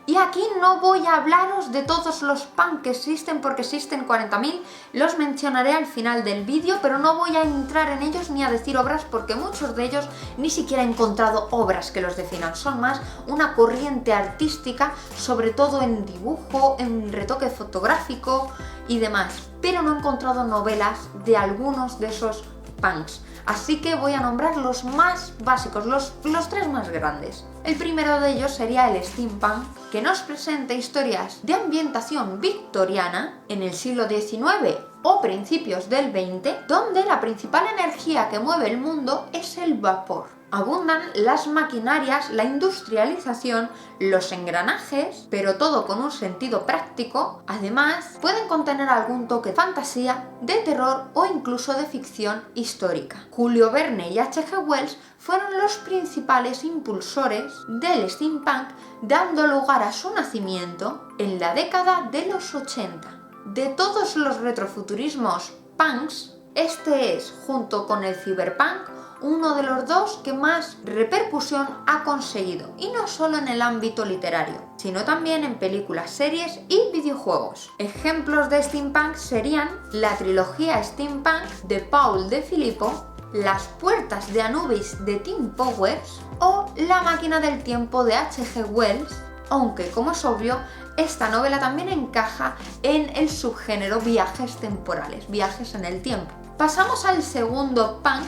Y aquí no voy a hablaros de todos los punk que existen porque existen 40.000, los mencionaré al final del vídeo, pero no voy a entrar en ellos ni a decir obras porque muchos de ellos ni siquiera he encontrado obras que los definan, son más una corriente artística, sobre todo en dibujo, en retoque fotográfico y demás, pero no he encontrado novelas de algunos de esos punks. Así que voy a nombrar los más básicos, los tres más grandes. El primero de ellos sería el steampunk, que nos presenta historias de ambientación victoriana en el siglo XIX o principios del XX, donde la principal energía que mueve el mundo es el vapor. Abundan las maquinarias, la industrialización, los engranajes, pero todo con un sentido práctico. Además, pueden contener algún toque de fantasía, de terror o incluso de ficción histórica. Julio Verne y H.G. Wells fueron los principales impulsores del steampunk, dando lugar a su nacimiento en la década de los 80. De todos los retrofuturismos punks, este es, junto con el cyberpunk, uno de los dos que más repercusión ha conseguido, y no solo en el ámbito literario, sino también en películas, series y videojuegos. Ejemplos de steampunk serían la trilogía steampunk de Paul de Filippo, Las puertas de Anubis de Tim Powers o La máquina del tiempo de H.G. Wells, aunque, como es obvio, esta novela también encaja en el subgénero viajes temporales, viajes en el tiempo. Pasamos al segundo punk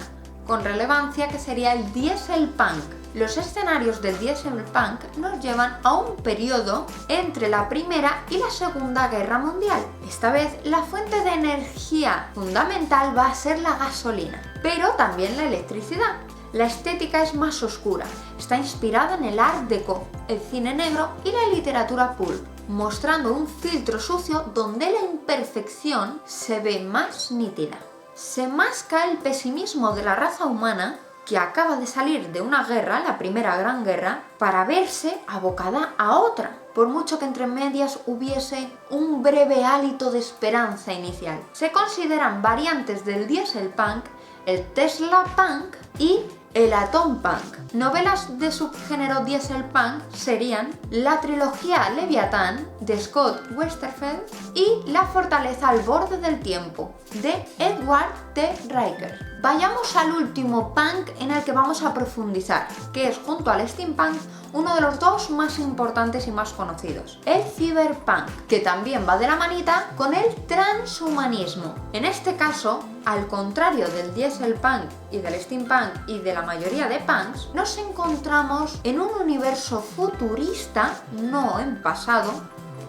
con relevancia, que sería el dieselpunk. Los escenarios del dieselpunk nos llevan a un periodo entre la Primera y la Segunda Guerra Mundial. Esta vez la fuente de energía fundamental va a ser la gasolina, pero también la electricidad. La estética es más oscura, está inspirada en el Art Deco, el cine negro y la literatura pulp, mostrando un filtro sucio donde la imperfección se ve más nítida. Se masca el pesimismo de la raza humana que acaba de salir de una guerra, la Primera Gran Guerra, para verse abocada a otra, por mucho que entre medias hubiese un breve hálito de esperanza inicial. Se consideran variantes del dieselpunk el Tesla Punk y el Atom Punk. Novelas de subgénero dieselpunk serían la trilogía Leviatán de Scott Westerfeld y La fortaleza al borde del tiempo de Edward T. Riker. Vayamos al último punk en el que vamos a profundizar, que es, junto al steampunk, uno de los dos más importantes y más conocidos, el cyberpunk, que también va de la manita con el transhumanismo. En este caso, al contrario del dieselpunk y del steampunk y de la mayoría de punks, nos encontramos en un universo futurista, no en pasado,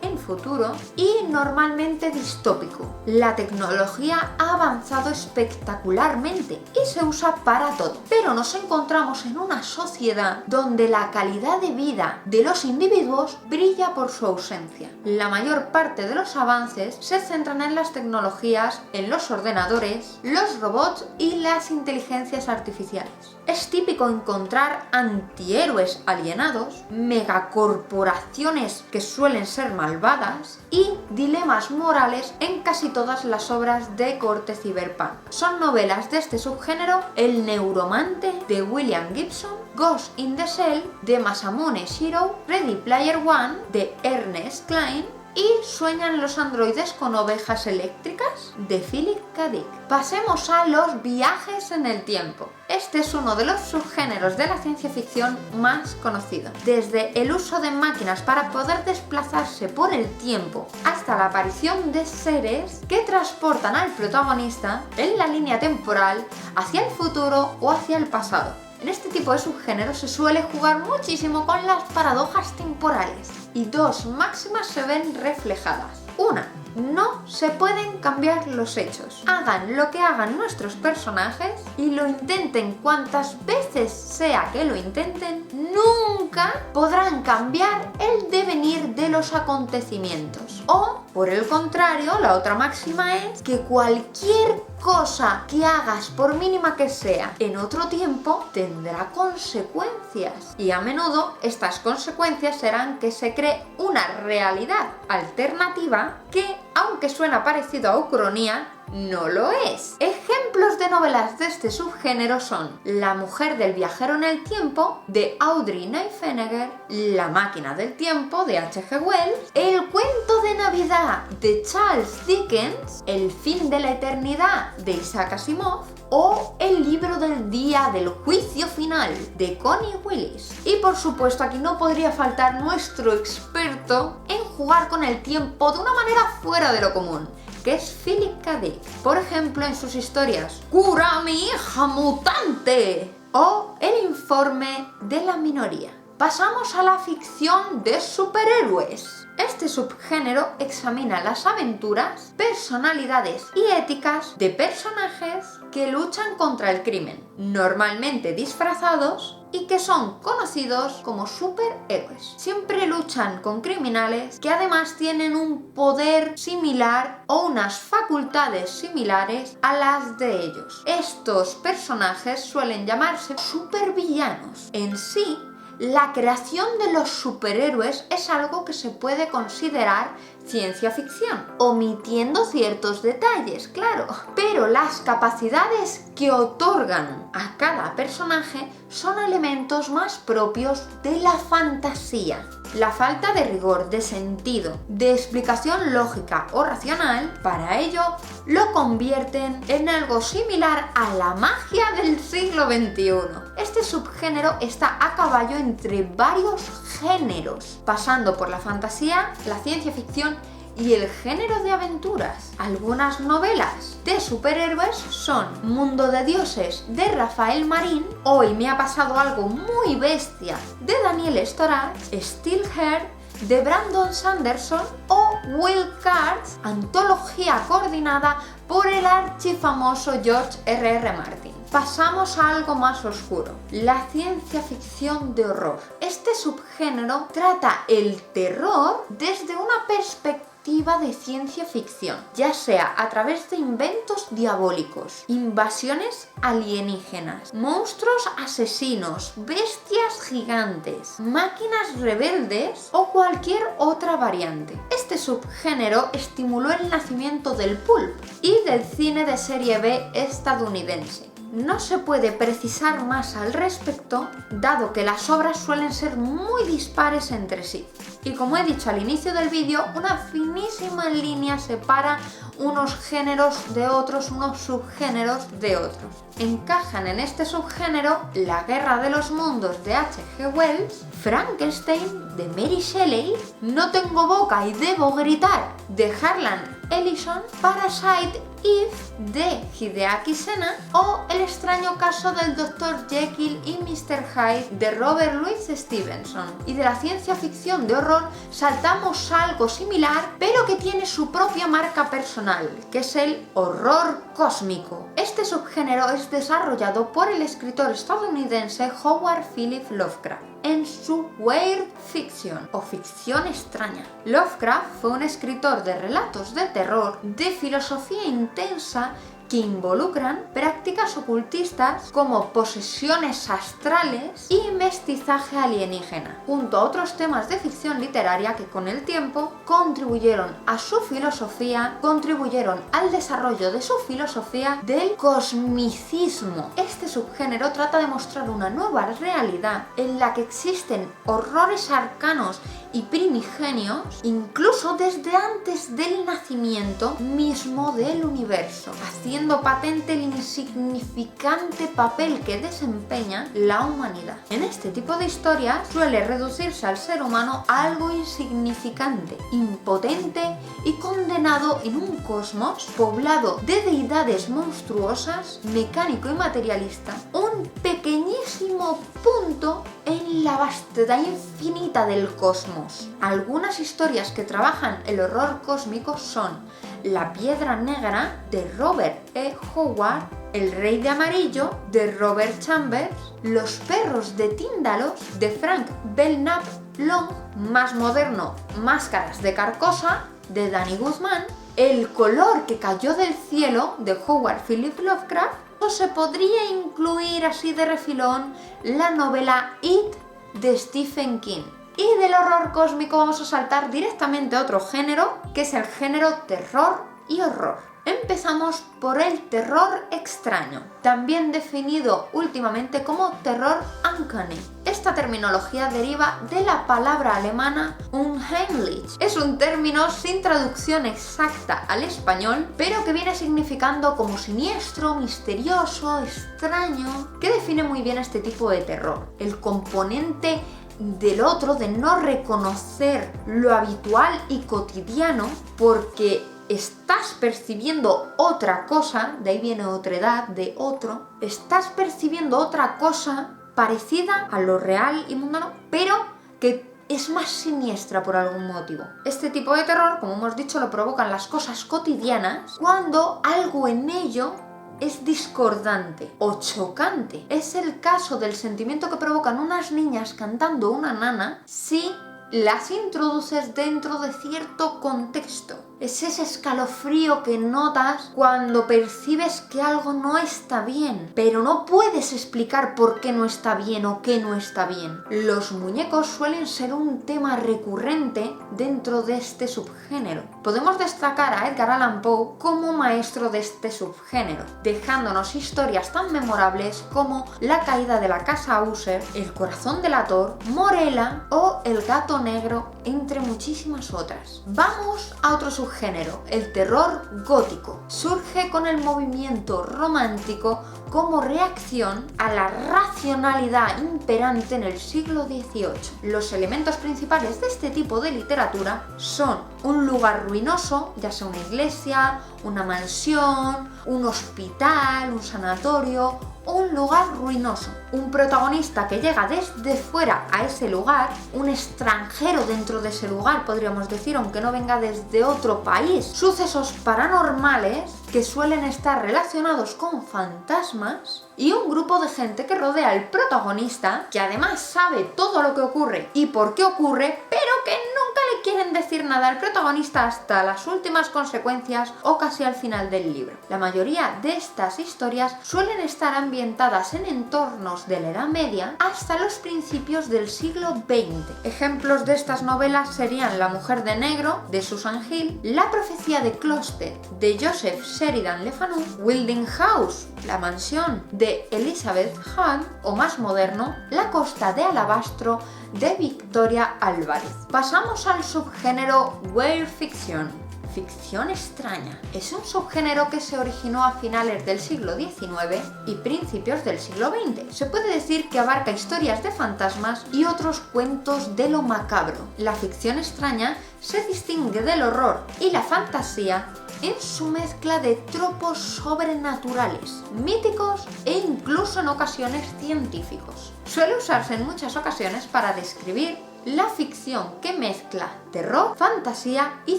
en futuro, y normalmente distópico. La tecnología ha avanzado espectacularmente y se usa para todo, pero nos encontramos en una sociedad donde la calidad de vida de los individuos brilla por su ausencia. La mayor parte de los avances se centran en las tecnologías, en los ordenadores, los robots y las inteligencias artificiales. Es típico encontrar antihéroes alienados, megacorporaciones que suelen ser malvadas y dilemas morales en casi todas las obras de corte cyberpunk. Son novelas de este subgénero El Neuromante de William Gibson, Ghost in the Shell de Masamune Shirow, Ready Player One de Ernest Cline y ¿Sueñan los androides con ovejas eléctricas? De Philip K. Dick. Pasemos a los viajes en el tiempo. Este es uno de los subgéneros de la ciencia ficción más conocido. Desde el uso de máquinas para poder desplazarse por el tiempo hasta la aparición de seres que transportan al protagonista en la línea temporal hacia el futuro o hacia el pasado. En este tipo de subgénero se suele jugar muchísimo con las paradojas temporales y dos máximas se ven reflejadas. Una, no se pueden cambiar los hechos. Hagan lo que hagan nuestros personajes y lo intenten cuantas veces sea que lo intenten, nunca podrán cambiar el devenir de los acontecimientos. O, por el contrario, la otra máxima es que cualquier cosa que hagas, por mínima que sea, en otro tiempo, tendrá consecuencias. Y a menudo estas consecuencias serán que se cree una realidad alternativa que, aunque suena parecido a ucronía, no lo es. Ejemplos de novelas de este subgénero son La mujer del viajero en el tiempo, de Audrey Niffenegger, La máquina del tiempo, de H.G. Wells, El cuento de Navidad, de Charles Dickens, El fin de la eternidad, de Isaac Asimov, o El libro del día del juicio final, de Connie Willis. Y por supuesto aquí no podría faltar nuestro experto en jugar con el tiempo de una manera fuera de lo común, que es Philip K. Dick. Por ejemplo, en sus historias ¡Cura a mi hija mutante! O El informe de la minoría. Pasamos a la ficción de superhéroes. Este subgénero examina las aventuras, personalidades y éticas de personajes que luchan contra el crimen, normalmente disfrazados, y que son conocidos como superhéroes. Siempre luchan con criminales que además tienen un poder similar o unas facultades similares a las de ellos. Estos personajes suelen llamarse supervillanos. En sí, la creación de los superhéroes es algo que se puede considerar ciencia ficción, omitiendo ciertos detalles, claro. Pero las capacidades que otorgan a cada personaje son elementos más propios de la fantasía. La falta de rigor, de sentido, de explicación lógica o racional, para ello lo convierten en algo similar a la magia del siglo XXI. Este subgénero está a caballo entre varios géneros, pasando por la fantasía, la ciencia ficción y el género de aventuras. Algunas novelas de superhéroes son Mundo de Dioses, de Rafael Marín, Hoy me ha pasado algo muy bestia, de Daniel Storars, Steelheart, de Brandon Sanderson, o Wild Cards, antología coordinada por el archifamoso George R.R. Martin. Pasamos a algo más oscuro, la ciencia ficción de horror. Este subgénero trata el terror desde una perspectiva de ciencia ficción, ya sea a través de inventos diabólicos, invasiones alienígenas, monstruos asesinos, bestias gigantes, máquinas rebeldes o cualquier otra variante. Este subgénero estimuló el nacimiento del pulp y del cine de serie B estadounidense. No se puede precisar más al respecto, dado que las obras suelen ser muy dispares entre sí. Y como he dicho al inicio del vídeo, una finísima línea separa unos géneros de otros, unos subgéneros de otros. Encajan en este subgénero La guerra de los mundos de H.G. Wells, Frankenstein de Mary Shelley, No tengo boca y debo gritar de Harlan Ellison, Parasite Eve de Hideaki Sena o El extraño caso del Dr. Jekyll y Mr. Hyde de Robert Louis Stevenson. Y de la ciencia ficción de horror saltamos a algo similar, pero que tiene su propia marca personal, que es el horror cósmico. Este subgénero es desarrollado por el escritor estadounidense Howard Phillips Lovecraft en su Weird Fiction, o ficción extraña. Lovecraft fue un escritor de relatos de terror, de filosofía intensa, que involucran prácticas ocultistas como posesiones astrales y mestizaje alienígena, junto a otros temas de ficción literaria que con el tiempo contribuyeron a su filosofía, contribuyeron al desarrollo de su filosofía del cosmicismo. Este subgénero trata de mostrar una nueva realidad en la que existen horrores arcanos y primigenios, incluso desde antes del nacimiento mismo del universo, haciendo patente el insignificante papel que desempeña la humanidad. En este tipo de historias suele reducirse al ser humano a algo insignificante, impotente y condenado en un cosmos poblado de deidades monstruosas, mecánico y materialista, un pequeñísimo punto en la vastedad infinita del cosmos. Algunas historias que trabajan el horror cósmico son La piedra negra de Robert E. Howard, El rey de amarillo de Robert Chambers, Los perros de Tíndalos de Frank Belknap Long, más moderno, Máscaras de Carcosa de Danny Guzmán, El color que cayó del cielo de Howard Phillips Lovecraft, o se podría incluir así de refilón la novela It de Stephen King. Y del horror cósmico vamos a saltar directamente a otro género, que es el género terror y horror. Empezamos por el terror extraño, también definido últimamente como terror uncanny. Esta terminología deriva de la palabra alemana unheimlich. Es un término sin traducción exacta al español, pero que viene significando como siniestro, misterioso, extraño, que define muy bien este tipo de terror. El componente del otro, de no reconocer lo habitual y cotidiano porque estás percibiendo otra cosa, de ahí viene otredad, de otro, estás percibiendo otra cosa parecida a lo real y mundano, pero que es más siniestra por algún motivo. Este tipo de terror, como hemos dicho, lo provocan las cosas cotidianas cuando algo en ello es discordante o chocante. Es el caso del sentimiento que provocan unas niñas cantando una nana si las introduces dentro de cierto contexto. Es ese escalofrío que notas cuando percibes que algo no está bien, pero no puedes explicar por qué no está bien o qué no está bien. Los muñecos suelen ser un tema recurrente dentro de este subgénero. Podemos destacar a Edgar Allan Poe como maestro de este subgénero, dejándonos historias tan memorables como La caída de la casa User, El corazón delator, Morella o El gato negro, entre muchísimas otras. Vamos a otro subgénero, el terror gótico. Surge con el movimiento romántico como reacción a la racionalidad imperante en el siglo XVIII. Los elementos principales de este tipo de literatura son un lugar ruinoso, ya sea una iglesia, una mansión, un hospital, un sanatorio, un lugar ruinoso. Un protagonista que llega desde fuera a ese lugar, un extranjero dentro de ese lugar, podríamos decir, aunque no venga desde otro país. Sucesos paranormales que suelen estar relacionados con fantasmas y un grupo de gente que rodea al protagonista, que además sabe todo lo que ocurre y por qué ocurre, pero que nunca le quieren decir nada al protagonista hasta las últimas consecuencias o casi al final del libro. La mayoría de estas historias suelen estar ambientadas en entornos de la Edad Media hasta los principios del siglo XX. Ejemplos de estas novelas serían La mujer de negro, de Susan Hill, La profecía de Closter, de Joseph Sheridan Le Fanu, Wilding House, La mansión, de Elizabeth Hunt, o más moderno, La costa de alabastro, de Victoria Álvarez. Pasamos al subgénero Weird Fiction. Ficción extraña. Es un subgénero que se originó a finales del siglo XIX y principios del siglo XX. Se puede decir que abarca historias de fantasmas y otros cuentos de lo macabro. La ficción extraña se distingue del horror y la fantasía en su mezcla de tropos sobrenaturales, míticos e incluso en ocasiones científicos. Suele usarse en muchas ocasiones para describir la ficción que mezcla terror, fantasía y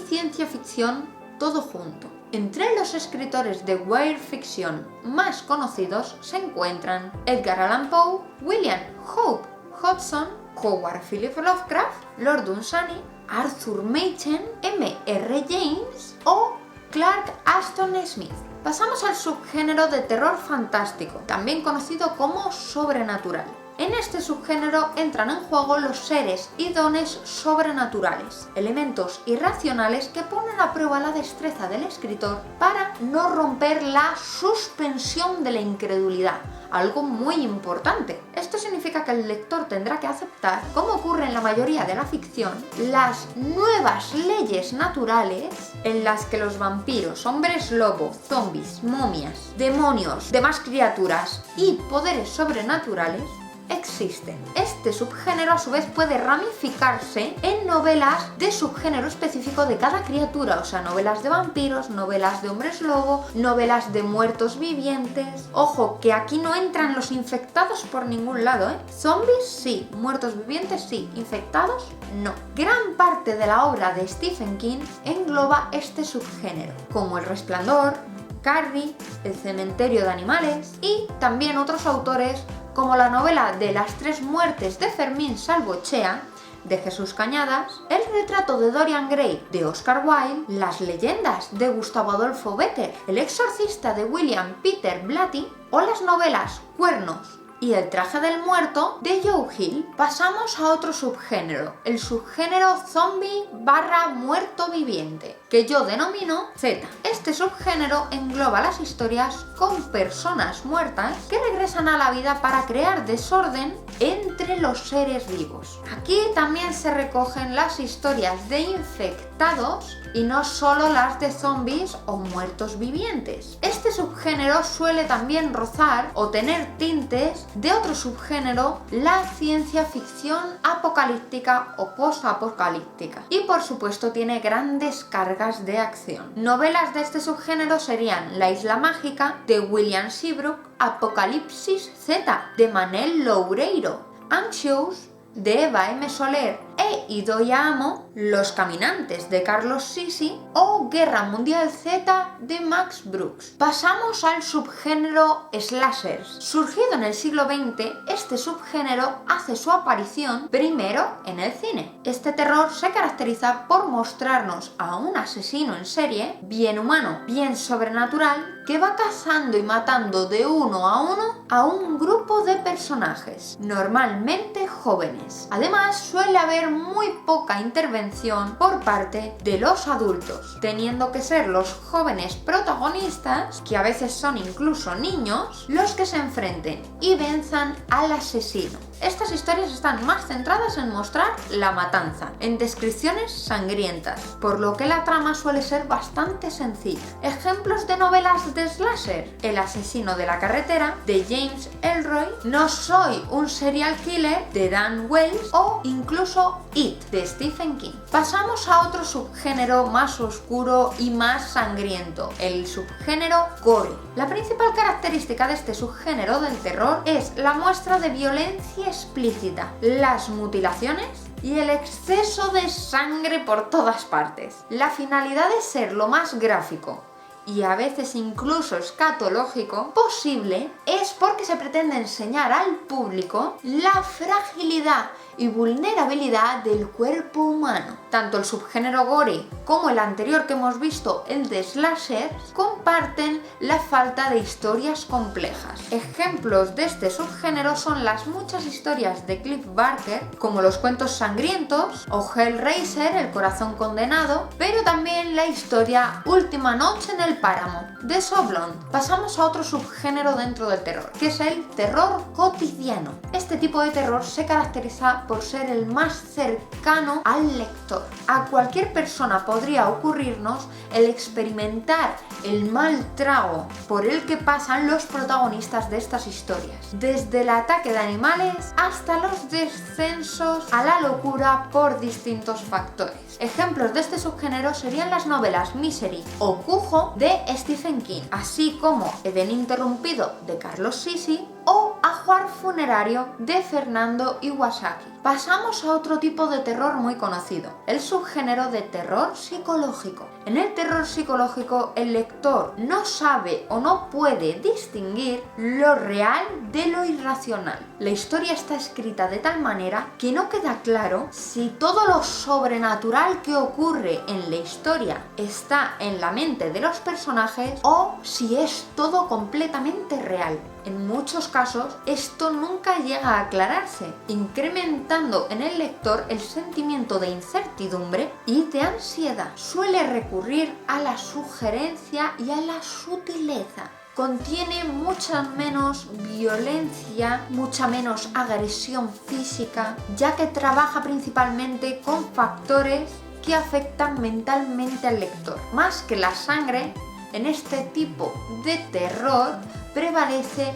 ciencia ficción todo junto. Entre los escritores de Weird Fiction más conocidos se encuentran Edgar Allan Poe, William Hope Hodgson, Howard Philip Lovecraft, Lord Dunsany, Arthur Machen, M.R. James o Clark Ashton Smith. Pasamos al subgénero de terror fantástico, también conocido como sobrenatural. En este subgénero entran en juego los seres y dones sobrenaturales, elementos irracionales que ponen a prueba la destreza del escritor para no romper la suspensión de la incredulidad, algo muy importante. Esto significa que el lector tendrá que aceptar, como ocurre en la mayoría de la ficción, las nuevas leyes naturales en las que los vampiros, hombres lobo, zombies, momias, demonios, demás criaturas y poderes sobrenaturales existen. Este subgénero a su vez puede ramificarse en novelas de subgénero específico de cada criatura, o sea, novelas de vampiros, novelas de hombres lobo, novelas de muertos vivientes. Ojo, que aquí no entran los infectados por ningún lado, ¿eh? Zombies sí, muertos vivientes sí, infectados no. Gran parte de la obra de Stephen King engloba este subgénero, como El Resplandor, Carrie, El cementerio de animales y también otros autores como la novela de Las tres muertes de Fermín Salvochea, de Jesús Cañadas, El retrato de Dorian Gray, de Oscar Wilde, Las leyendas, de Gustavo Adolfo Bécquer, El exorcista, de William Peter Blatty, o las novelas Cuernos, y El traje del muerto de Joe Hill. Pasamos a otro subgénero, el subgénero zombie / muerto viviente, que yo denomino Z. Este subgénero engloba las historias con personas muertas que regresan a la vida para crear desorden entre los seres vivos. Aquí también se recogen las historias de infectados y no solo las de zombies o muertos vivientes. Este subgénero suele también rozar o tener tintes de otro subgénero, la ciencia ficción apocalíptica o post-apocalíptica. Y por supuesto tiene grandes cargas de acción. Novelas de este subgénero serían La isla mágica de William Seabrook, Apocalipsis Z de Manel Loureiro, Anxious de Eva M. Soler e Idoia Amo, Los caminantes de Carlos Sisi o Guerra Mundial Z de Max Brooks. Pasamos al subgénero slashers. Surgido en el siglo XX, este subgénero hace su aparición primero en el cine. Este terror se caracteriza por mostrarnos a un asesino en serie, bien humano, bien sobrenatural, que va cazando y matando de uno a un grupo de personajes, normalmente jóvenes. Además, suele haber muy poca intervención por parte de los adultos, teniendo que ser los jóvenes protagonistas, que a veces son incluso niños, los que se enfrenten y venzan al asesino. Estas historias están más centradas en mostrar la matanza, en descripciones sangrientas, por lo que la trama suele ser bastante sencilla. Ejemplos de novelas de slasher: El asesino de la carretera de James Ellroy, No soy un serial killer de Dan Wells o incluso It de Stephen King. Pasamos a otro subgénero más oscuro y más sangriento, el subgénero gore. La principal característica de este subgénero del terror es la muestra de violencia explícita, las mutilaciones y el exceso de sangre por todas partes. La finalidad es ser lo más gráfico y a veces incluso escatológico posible, es porque se pretende enseñar al público la fragilidad y vulnerabilidad del cuerpo humano. Tanto el subgénero gore como el anterior que hemos visto, el de slasher, comparten la falta de historias complejas. Ejemplos de este subgénero son las muchas historias de Clive Barker, como los cuentos sangrientos o Hellraiser, El corazón condenado, pero también la historia Última noche en el páramo de Soblon. Pasamos a otro subgénero dentro del terror, que es el terror cotidiano. Este tipo de terror se caracteriza por ser el más cercano al lector. A cualquier persona podría ocurrirnos el experimentar el mal trago por el que pasan los protagonistas de estas historias, desde el ataque de animales hasta los descensos a la locura por distintos factores. Ejemplos de este subgénero serían las novelas Misery o Cujo de Stephen King, así como Edén interrumpido de Carlos Sisi o Ajuar funerario de Fernando Iwasaki. Pasamos a otro tipo de terror muy conocido, el subgénero de terror psicológico. En el terror psicológico, el lector no sabe o no puede distinguir lo real de lo irracional. La historia está escrita de tal manera que no queda claro si todo lo sobrenatural que ocurre en la historia está en la mente de los personajes o si es todo completamente real. En muchos casos, esto nunca llega a aclararse, incrementando en el lector el sentimiento de incertidumbre y de ansiedad. Suele recurrir a la sugerencia y a la sutileza. Contiene mucha menos violencia, mucha menos agresión física, ya que trabaja principalmente con factores que afectan mentalmente al lector. Más que la sangre, en este tipo de terror prevalece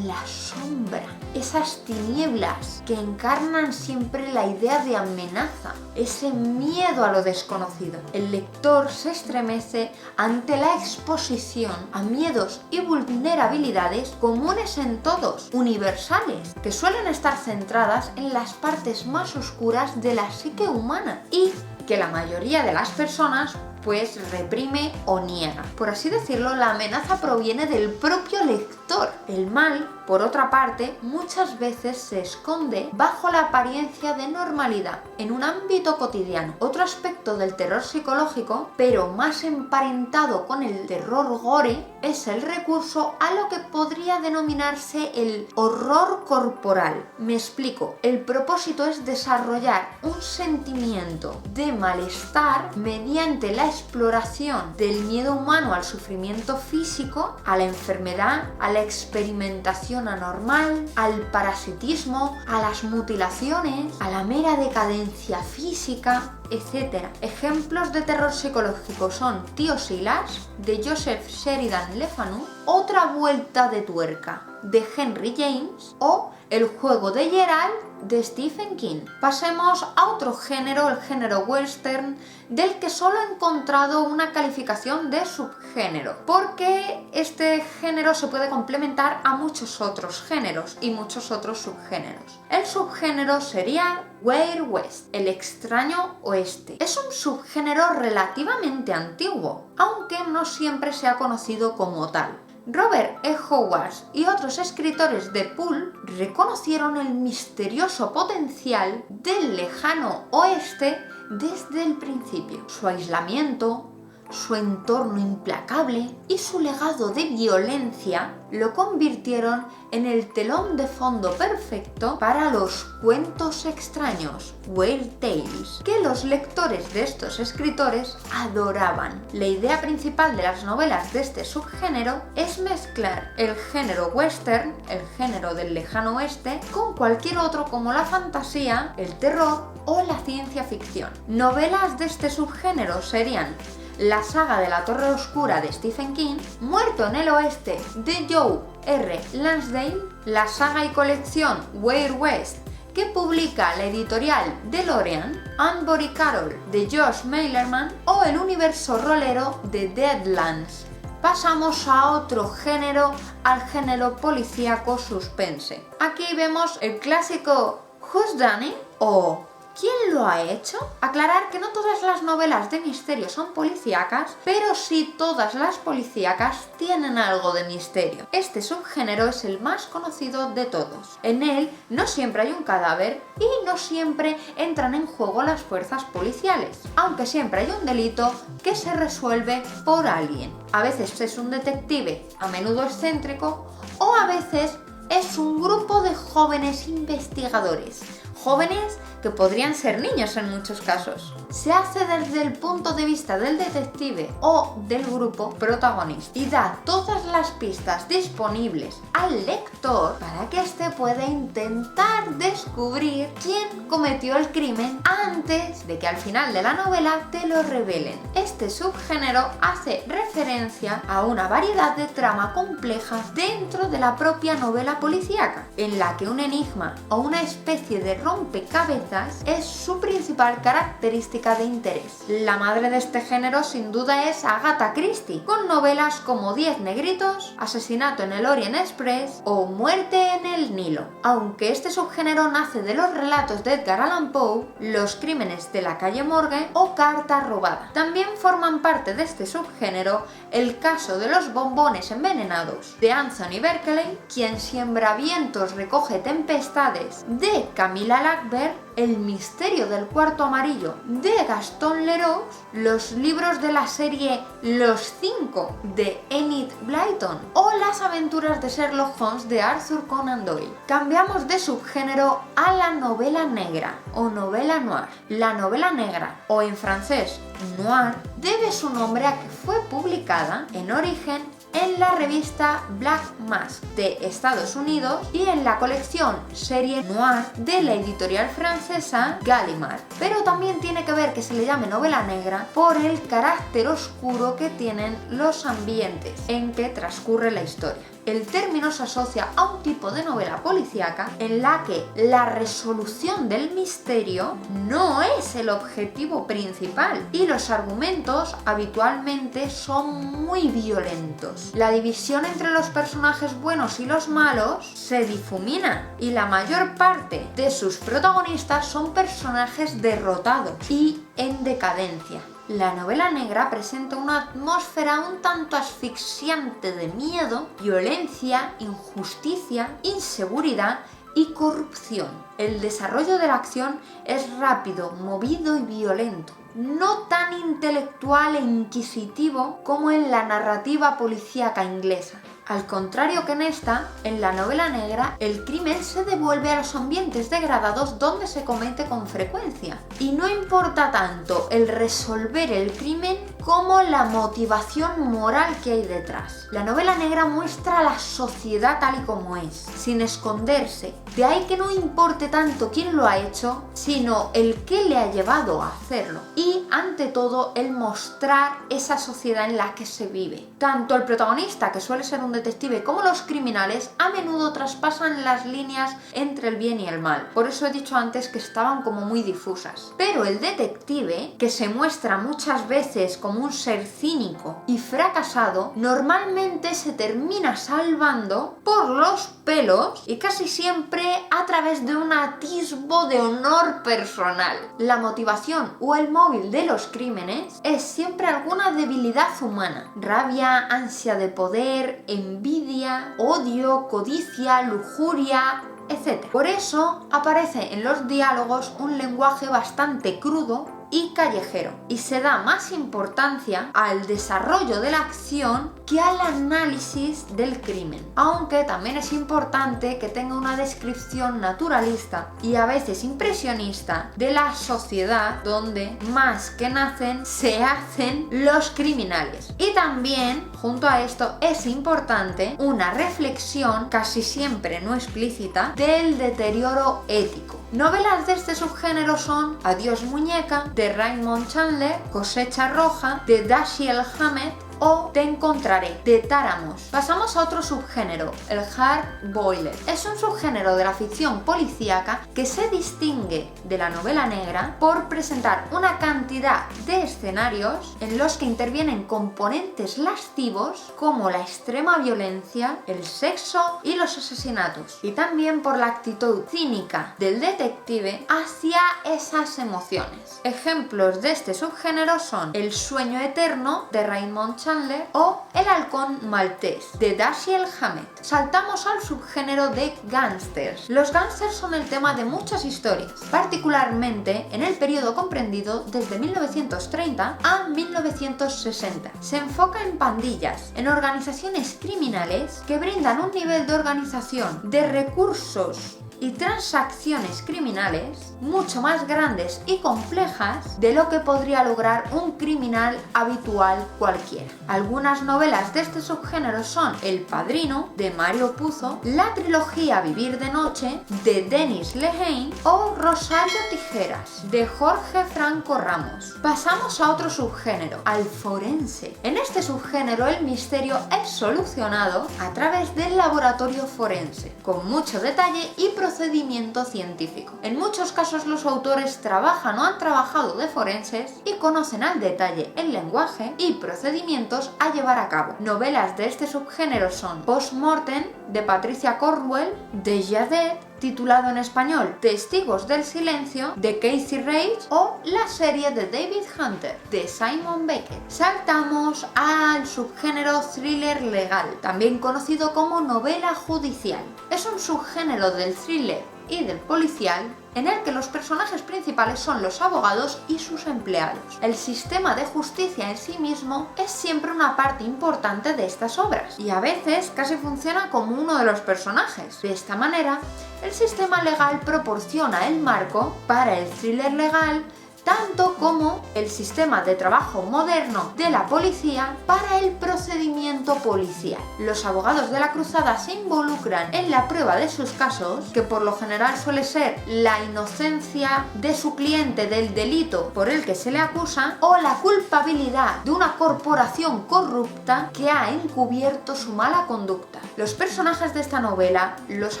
la sombra, esas tinieblas que encarnan siempre la idea de amenaza, ese miedo a lo desconocido. El lector se estremece ante la exposición a miedos y vulnerabilidades comunes en todos, universales, que suelen estar centradas en las partes más oscuras de la psique humana y que la mayoría de las personas pues reprime o niega. Por así decirlo, la amenaza proviene del propio lector lector. El mal, por otra parte, muchas veces se esconde bajo la apariencia de normalidad, en un ámbito cotidiano. Otro aspecto del terror psicológico, pero más emparentado con el terror gore, es el recurso a lo que podría denominarse el horror corporal. Me explico. El propósito es desarrollar un sentimiento de malestar mediante la exploración del miedo humano al sufrimiento físico, a la enfermedad, a la experimentación anormal, al parasitismo, a las mutilaciones, a la mera decadencia física, etc. Ejemplos de terror psicológico son Tío Silas, de Joseph Sheridan Le Fanu, Otra vuelta de tuerca, de Henry James, o El juego de Geralt, de Stephen King. Pasemos a otro género, el género western, del que solo he encontrado una calificación de subgénero, porque este género se puede complementar a muchos otros géneros y muchos otros subgéneros. El subgénero sería Wild West, el extraño oeste. Es un subgénero relativamente antiguo, aunque no siempre se ha conocido como tal. Robert E. Howard y otros escritores de pulp reconocieron el misterioso potencial del lejano oeste desde el principio. Su aislamiento, su entorno implacable y su legado de violencia lo convirtieron en el telón de fondo perfecto para los cuentos extraños, Weird Tales, que los lectores de estos escritores adoraban. La idea principal de las novelas de este subgénero es mezclar el género western, el género del lejano oeste, con cualquier otro como la fantasía, el terror o la ciencia ficción. Novelas de este subgénero serían la saga de la Torre Oscura de Stephen King, Muerto en el Oeste de Joe R. Lansdale, la saga y colección Wild West que publica la editorial DeLorean, Anne Carroll de Josh Malerman o el universo rolero de Deadlands. Pasamos a otro género, al género policíaco suspense. Aquí vemos el clásico Who's Done It o ¿Quién lo ha hecho? Aclarar que no todas las novelas de misterio son policíacas, pero sí todas las policíacas tienen algo de misterio. Este subgénero es el más conocido de todos. En él no siempre hay un cadáver y no siempre entran en juego las fuerzas policiales, aunque siempre hay un delito que se resuelve por alguien. A veces es un detective, a menudo excéntrico, o a veces es un grupo de jóvenes investigadores. Jóvenes que podrían ser niños en muchos casos. Se hace desde el punto de vista del detective o del grupo protagonista y da todas las pistas disponibles al lector para que éste pueda intentar descubrir quién cometió el crimen antes de que al final de la novela te lo revelen. Este subgénero hace referencia a una variedad de trama compleja dentro de la propia novela policíaca, en la que un enigma o una especie de rompecabezas es su principal característica de interés. La madre de este género sin duda es Agatha Christie, con novelas como 10 negritos, Asesinato en el Orient Express o Muerte en el Nilo. Aunque este subgénero nace de los relatos de Edgar Allan Poe, Los crímenes de la calle Morgue o Carta robada. También forman parte de este subgénero El caso de los bombones envenenados, de Anthony Berkeley, Quien siembra vientos recoge tempestades, de Camilla Lackberg, El misterio del cuarto amarillo, de Gaston Leroux, los libros de la serie Los 5 de Enid Blyton o Las aventuras de Sherlock Holmes de Arthur Conan Doyle. Cambiamos de subgénero a la novela negra o novela noir. La novela negra, o en francés noir, debe su nombre a que fue publicada en origen en la revista Black Mask de Estados Unidos y en la colección Serie Noir de la editorial francesa Gallimard. Pero también tiene que ver que se le llame novela negra por el carácter oscuro que tienen los ambientes en que transcurre la historia. El término se asocia a un tipo de novela policíaca en la que la resolución del misterio no es el objetivo principal y los argumentos habitualmente son muy violentos. La división entre los personajes buenos y los malos se difumina y la mayor parte de sus protagonistas son personajes derrotados y en decadencia. La novela negra presenta una atmósfera un tanto asfixiante de miedo, violencia, injusticia, inseguridad y corrupción. El desarrollo de la acción es rápido, movido y violento, no tan intelectual e inquisitivo como en la narrativa policíaca inglesa. Al contrario que en esta, en la novela negra, el crimen se devuelve a los ambientes degradados donde se comete con frecuencia. Y no importa tanto el resolver el crimen como la motivación moral que hay detrás. La novela negra muestra la sociedad tal y como es, sin esconderse. De ahí que no importe tanto quién lo ha hecho, sino el qué le ha llevado a hacerlo. Y, ante todo, el mostrar esa sociedad en la que se vive. Tanto el protagonista, que suele ser un detective, como los criminales a menudo traspasan las líneas entre el bien y el mal. Por eso he dicho antes que estaban como muy difusas. Pero el detective, que se muestra muchas veces como un ser cínico y fracasado, normalmente se termina salvando por los pelos y casi siempre a través de un atisbo de honor personal. La motivación o el móvil de los crímenes es siempre alguna debilidad humana: rabia, ansia de poder, envidia, odio, codicia, lujuria, etc. Por eso aparece en los diálogos un lenguaje bastante crudo y callejero, y se da más importancia al desarrollo de la acción que al análisis del crimen, aunque también es importante que tenga una descripción naturalista y a veces impresionista de la sociedad donde, más que nacen, se hacen los criminales. Y también, junto a esto, es importante una reflexión, casi siempre no explícita, del deterioro ético. Novelas de este subgénero son Adiós muñeca, de Raymond Chandler, Cosecha roja, de Dashiell Hammett, o Te encontraré, de Tara Moss. Pasamos a otro subgénero, el hard boiled. Es un subgénero de la ficción policíaca que se distingue de la novela negra por presentar una cantidad de escenarios en los que intervienen componentes lascivos como la extrema violencia, el sexo y los asesinatos, y también por la actitud cínica del detective hacia esas emociones. Ejemplos de este subgénero son El sueño eterno, de Raymond Chandler, o El halcón maltés, de Dashiell Hammett. Saltamos al subgénero de gángsters. Los gángsters son el tema de muchas historias, particularmente en el periodo comprendido desde 1930 a 1960. Se enfoca en pandillas, en organizaciones criminales que brindan un nivel de organización, de recursos y transacciones criminales mucho más grandes y complejas de lo que podría lograr un criminal habitual cualquiera. Algunas novelas de este subgénero son El padrino, de Mario Puzo, la trilogía Vivir de noche, de Dennis Lehane, o Rosario Tijeras, de Jorge Franco Ramos. Pasamos a otro subgénero, al forense. En este subgénero el misterio es solucionado a través del laboratorio forense, con mucho detalle y procedimiento científico. En muchos casos los autores trabajan o han trabajado de forenses y conocen al detalle el lenguaje y procedimientos a llevar a cabo. Novelas de este subgénero son Post-Mortem, de Patricia Cornwell, Déjà Dead, titulado en español Testigos del silencio, de Casey Rage, o la serie de David Hunter, de Simon Beckett. Saltamos al subgénero thriller legal, también conocido como novela judicial. Es un subgénero del thriller y del policial en el que los personajes principales son los abogados y sus empleados. El sistema de justicia en sí mismo es siempre una parte importante de estas obras y a veces casi funciona como uno de los personajes. De esta manera, el sistema legal proporciona el marco para el thriller legal, tanto como el sistema de trabajo moderno de la policía para el procedimiento policial. Los abogados de la cruzada se involucran en la prueba de sus casos, que por lo general suele ser la inocencia de su cliente del delito por el que se le acusa o la culpabilidad de una corporación corrupta que ha encubierto su mala conducta. Los personajes de esta novela, los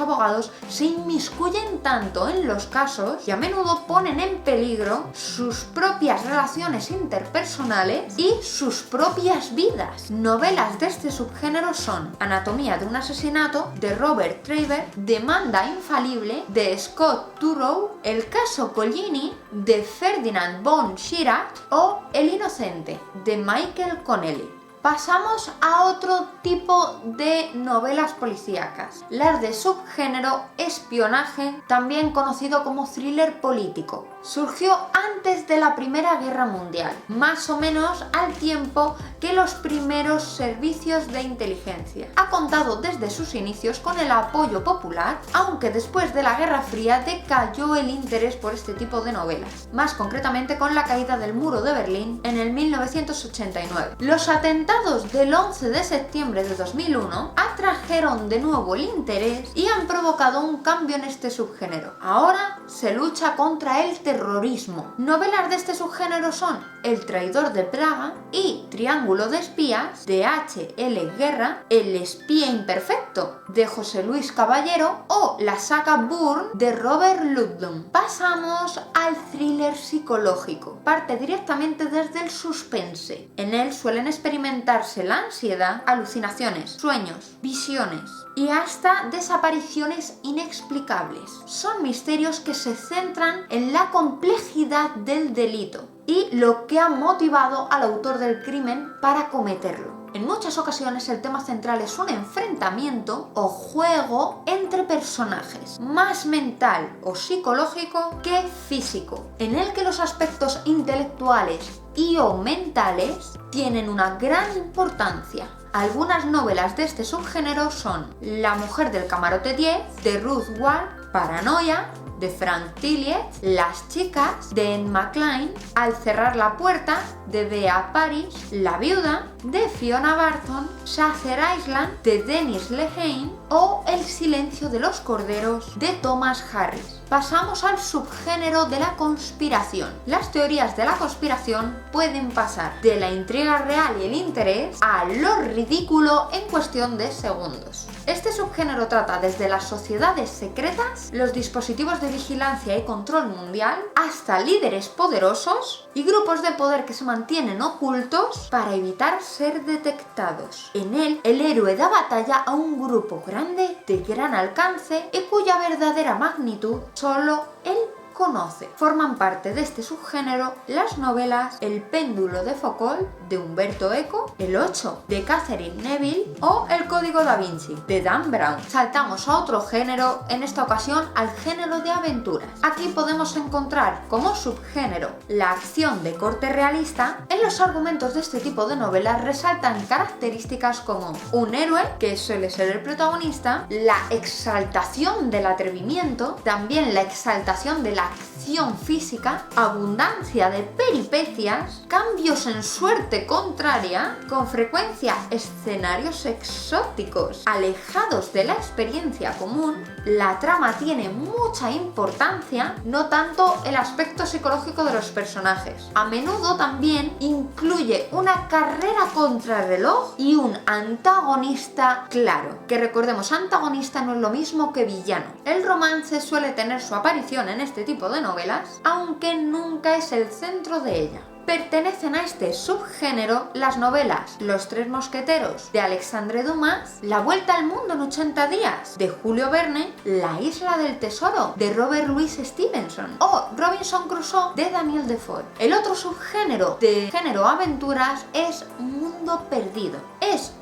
abogados, se inmiscuyen tanto en los casos y a menudo ponen en peligro sus propias relaciones interpersonales y sus propias vidas. Novelas de este subgénero son Anatomía de un asesinato, de Robert Travers, Demanda infalible, de Scott Turow, El caso Collini, de Ferdinand von Schirach o El inocente, de Michael Connelly. Pasamos a otro tipo de novelas policíacas, las de subgénero espionaje, también conocido como thriller político. Surgió antes de la Primera Guerra Mundial, más o menos al tiempo que los primeros servicios de inteligencia. Ha contado desde sus inicios con el apoyo popular, aunque después de la Guerra Fría decayó el interés por este tipo de novelas, más concretamente con la caída del muro de Berlín en el 1989. Los atentados del 11 de septiembre de 2001 atrajeron de nuevo el interés y han provocado un cambio en este subgénero. Ahora se lucha contra el terrorismo. Novelas de este subgénero son El traidor de Praga y Triángulo de espías, de H.L. Guerra, El espía imperfecto, de José Luis Caballero o La saga Bourne, de Robert Ludlum. Pasamos al thriller psicológico. Parte directamente desde el suspense. En él suelen experimentarse la ansiedad, alucinaciones, sueños, visiones y hasta desapariciones inexplicables. Son misterios que se centran en la complejidad del delito y lo que ha motivado al autor del crimen para cometerlo. En muchas ocasiones el tema central es un enfrentamiento o juego entre personajes, más mental o psicológico que físico, en el que los aspectos intelectuales y o mentales tienen una gran importancia. Algunas novelas de este subgénero son La mujer del camarote 10, de Ruth Ward, Paranoia, de Frank Tilliet, Las chicas, de Anne McClain, Al cerrar la puerta, de Bea Paris, La viuda, de Fiona Barton, Shutter Island, de Dennis Lehane o El silencio de los corderos, de Thomas Harris. Pasamos al subgénero de la conspiración. Las teorías de la conspiración pueden pasar de la intriga real y el interés a lo ridículo en cuestión de segundos. Este subgénero trata desde las sociedades secretas, los dispositivos de vigilancia y control mundial, hasta líderes poderosos y grupos de poder que se mantienen ocultos para evitar ser detectados. En él, el héroe da batalla a un grupo grande, de gran alcance y cuya verdadera magnitud solo él conoce. Forman parte de este subgénero las novelas El péndulo de Foucault, de Umberto Eco, El 8, de Catherine Neville o El código da Vinci, de Dan Brown. Saltamos a otro género, en esta ocasión al género de aventuras. Aquí podemos encontrar como subgénero la acción de corte realista. En los argumentos de este tipo de novelas resaltan características como un héroe, que suele ser el protagonista, la exaltación del atrevimiento, también la exaltación de la acción física, abundancia de peripecias, cambios en suerte contraria, con frecuencia escenarios exóticos, alejados de la experiencia común. La trama tiene mucha importancia, no tanto el aspecto psicológico de los personajes. A menudo también incluye una carrera contra el reloj y un antagonista claro, que recordemos, antagonista no es lo mismo que villano. El romance suele tener su aparición en este tipo de novelas, aunque nunca es el centro de ella. Pertenecen a este subgénero las novelas Los tres mosqueteros, de Alexandre Dumas, La vuelta al mundo en 80 días, de Julio Verne, La isla del tesoro, de Robert Louis Stevenson o Robinson Crusoe, de Daniel Defoe. El otro subgénero de género aventuras es Mundo perdido. Es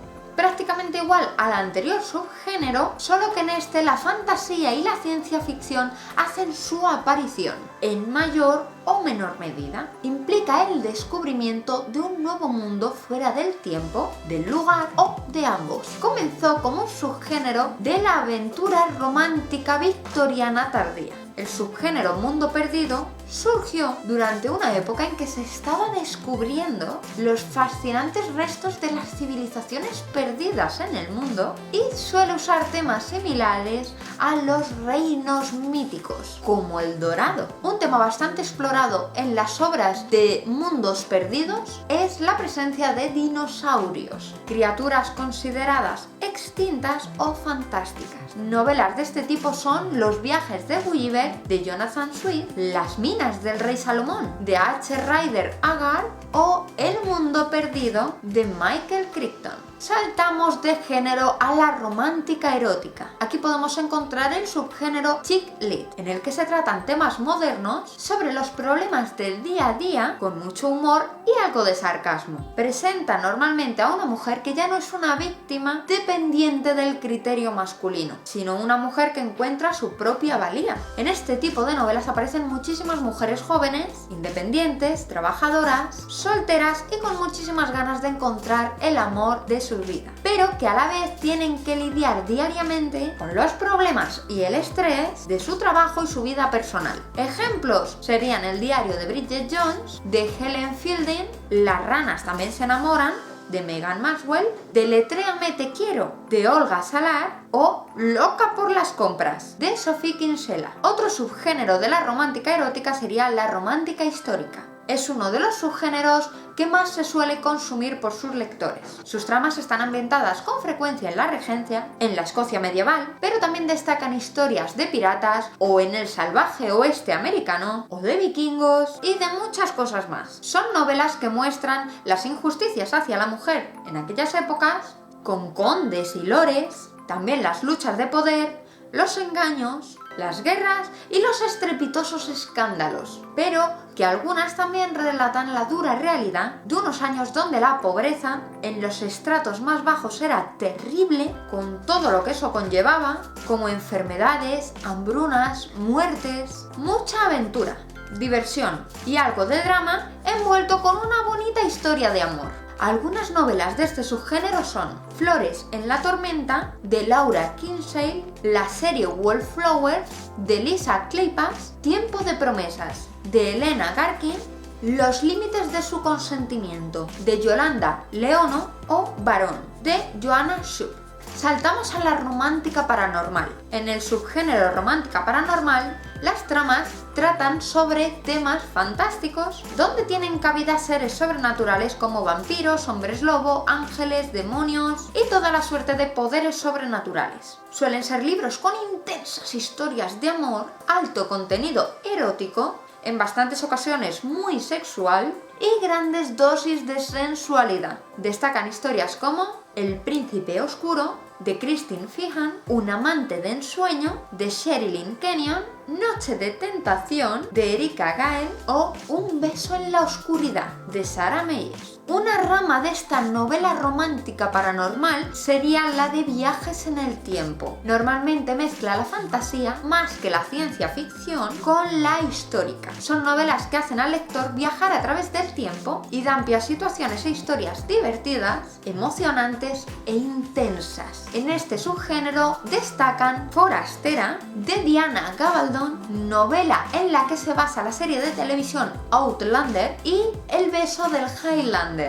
prácticamente igual al anterior subgénero, solo que en este la fantasía y la ciencia ficción hacen su aparición, en mayor o menor medida. Implica el descubrimiento de un nuevo mundo fuera del tiempo, del lugar o de ambos. Comenzó como un subgénero de la aventura romántica victoriana tardía. El subgénero mundo perdido surgió durante una época en que se estaba descubriendo los fascinantes restos de las civilizaciones perdidas en el mundo y suele usar temas similares a los reinos míticos, como el Dorado. Un tema bastante explorado en las obras de mundos perdidos es la presencia de dinosaurios, criaturas consideradas extintas o fantásticas. Novelas de este tipo son Los viajes de Gulliver River de Jonathan Swift, Las minas del rey Salomón de H. Rider Haggard o El mundo perdido de Michael Crichton. Saltamos de género a la romántica erótica. Aquí podemos encontrar el subgénero chick lit, en el que se tratan temas modernos sobre los problemas del día a día con mucho humor y algo de sarcasmo. Presenta normalmente a una mujer que ya no es una víctima dependiente del criterio masculino, sino una mujer que encuentra su propia valía. En este tipo de novelas aparecen muchísimas mujeres jóvenes, independientes, trabajadoras, solteras y con muchísimas ganas de encontrar el amor de su vida, pero que a la vez tienen que lidiar diariamente con los problemas y el estrés de su trabajo y su vida personal. Ejemplos serían El diario de Bridget Jones de Helen Fielding, Las ranas también se enamoran de Megan Maxwell, Deletréame te quiero de Olga Salar o Loca por las compras de Sophie Kinsella. Otro subgénero de la romántica erótica sería la romántica histórica. Es uno de los subgéneros que más se suele consumir por sus lectores. Sus tramas están ambientadas con frecuencia en la Regencia, en la Escocia medieval, pero también destacan historias de piratas o en el salvaje oeste americano o de vikingos y de muchas cosas más. Son novelas que muestran las injusticias hacia la mujer en aquellas épocas, con condes y lores, también las luchas de poder, los engaños, las guerras y los estrepitosos escándalos, pero que algunas también relatan la dura realidad de unos años donde la pobreza en los estratos más bajos era terrible, con todo lo que eso conllevaba, como enfermedades, hambrunas, muertes, mucha aventura, diversión y algo de drama envuelto con una bonita historia de amor. Algunas novelas de este subgénero son Flores en la tormenta de Laura Kinsale, la serie Wallflowers de Lisa Kleypas, Tiempo de promesas de Elena Garkin, Los límites de su consentimiento de Yolanda Leono o Varón de Joanna Schupp. Saltamos a la romántica paranormal. En el subgénero romántica paranormal, las tramas tratan sobre temas fantásticos donde tienen cabida seres sobrenaturales como vampiros, hombres lobo, ángeles, demonios y toda la suerte de poderes sobrenaturales. Suelen ser libros con intensas historias de amor, alto contenido erótico, en bastantes ocasiones muy sexual y grandes dosis de sensualidad. Destacan historias como El príncipe oscuro de Christine Feehan, Un amante de ensueño de Sherilyn Kenyon, Noche de tentación de Erika Gael o Un beso en la oscuridad de Sarah Meyers. Una rama de esta novela romántica paranormal sería la de viajes en el tiempo. Normalmente mezcla la fantasía más que la ciencia ficción con la histórica. Son novelas que hacen al lector viajar a través del tiempo y dan pie a situaciones e historias divertidas, emocionantes e intensas. En este subgénero destacan Forastera de Diana Gabaldon, novela en la que se basa la serie de televisión Outlander, y El beso del Highlander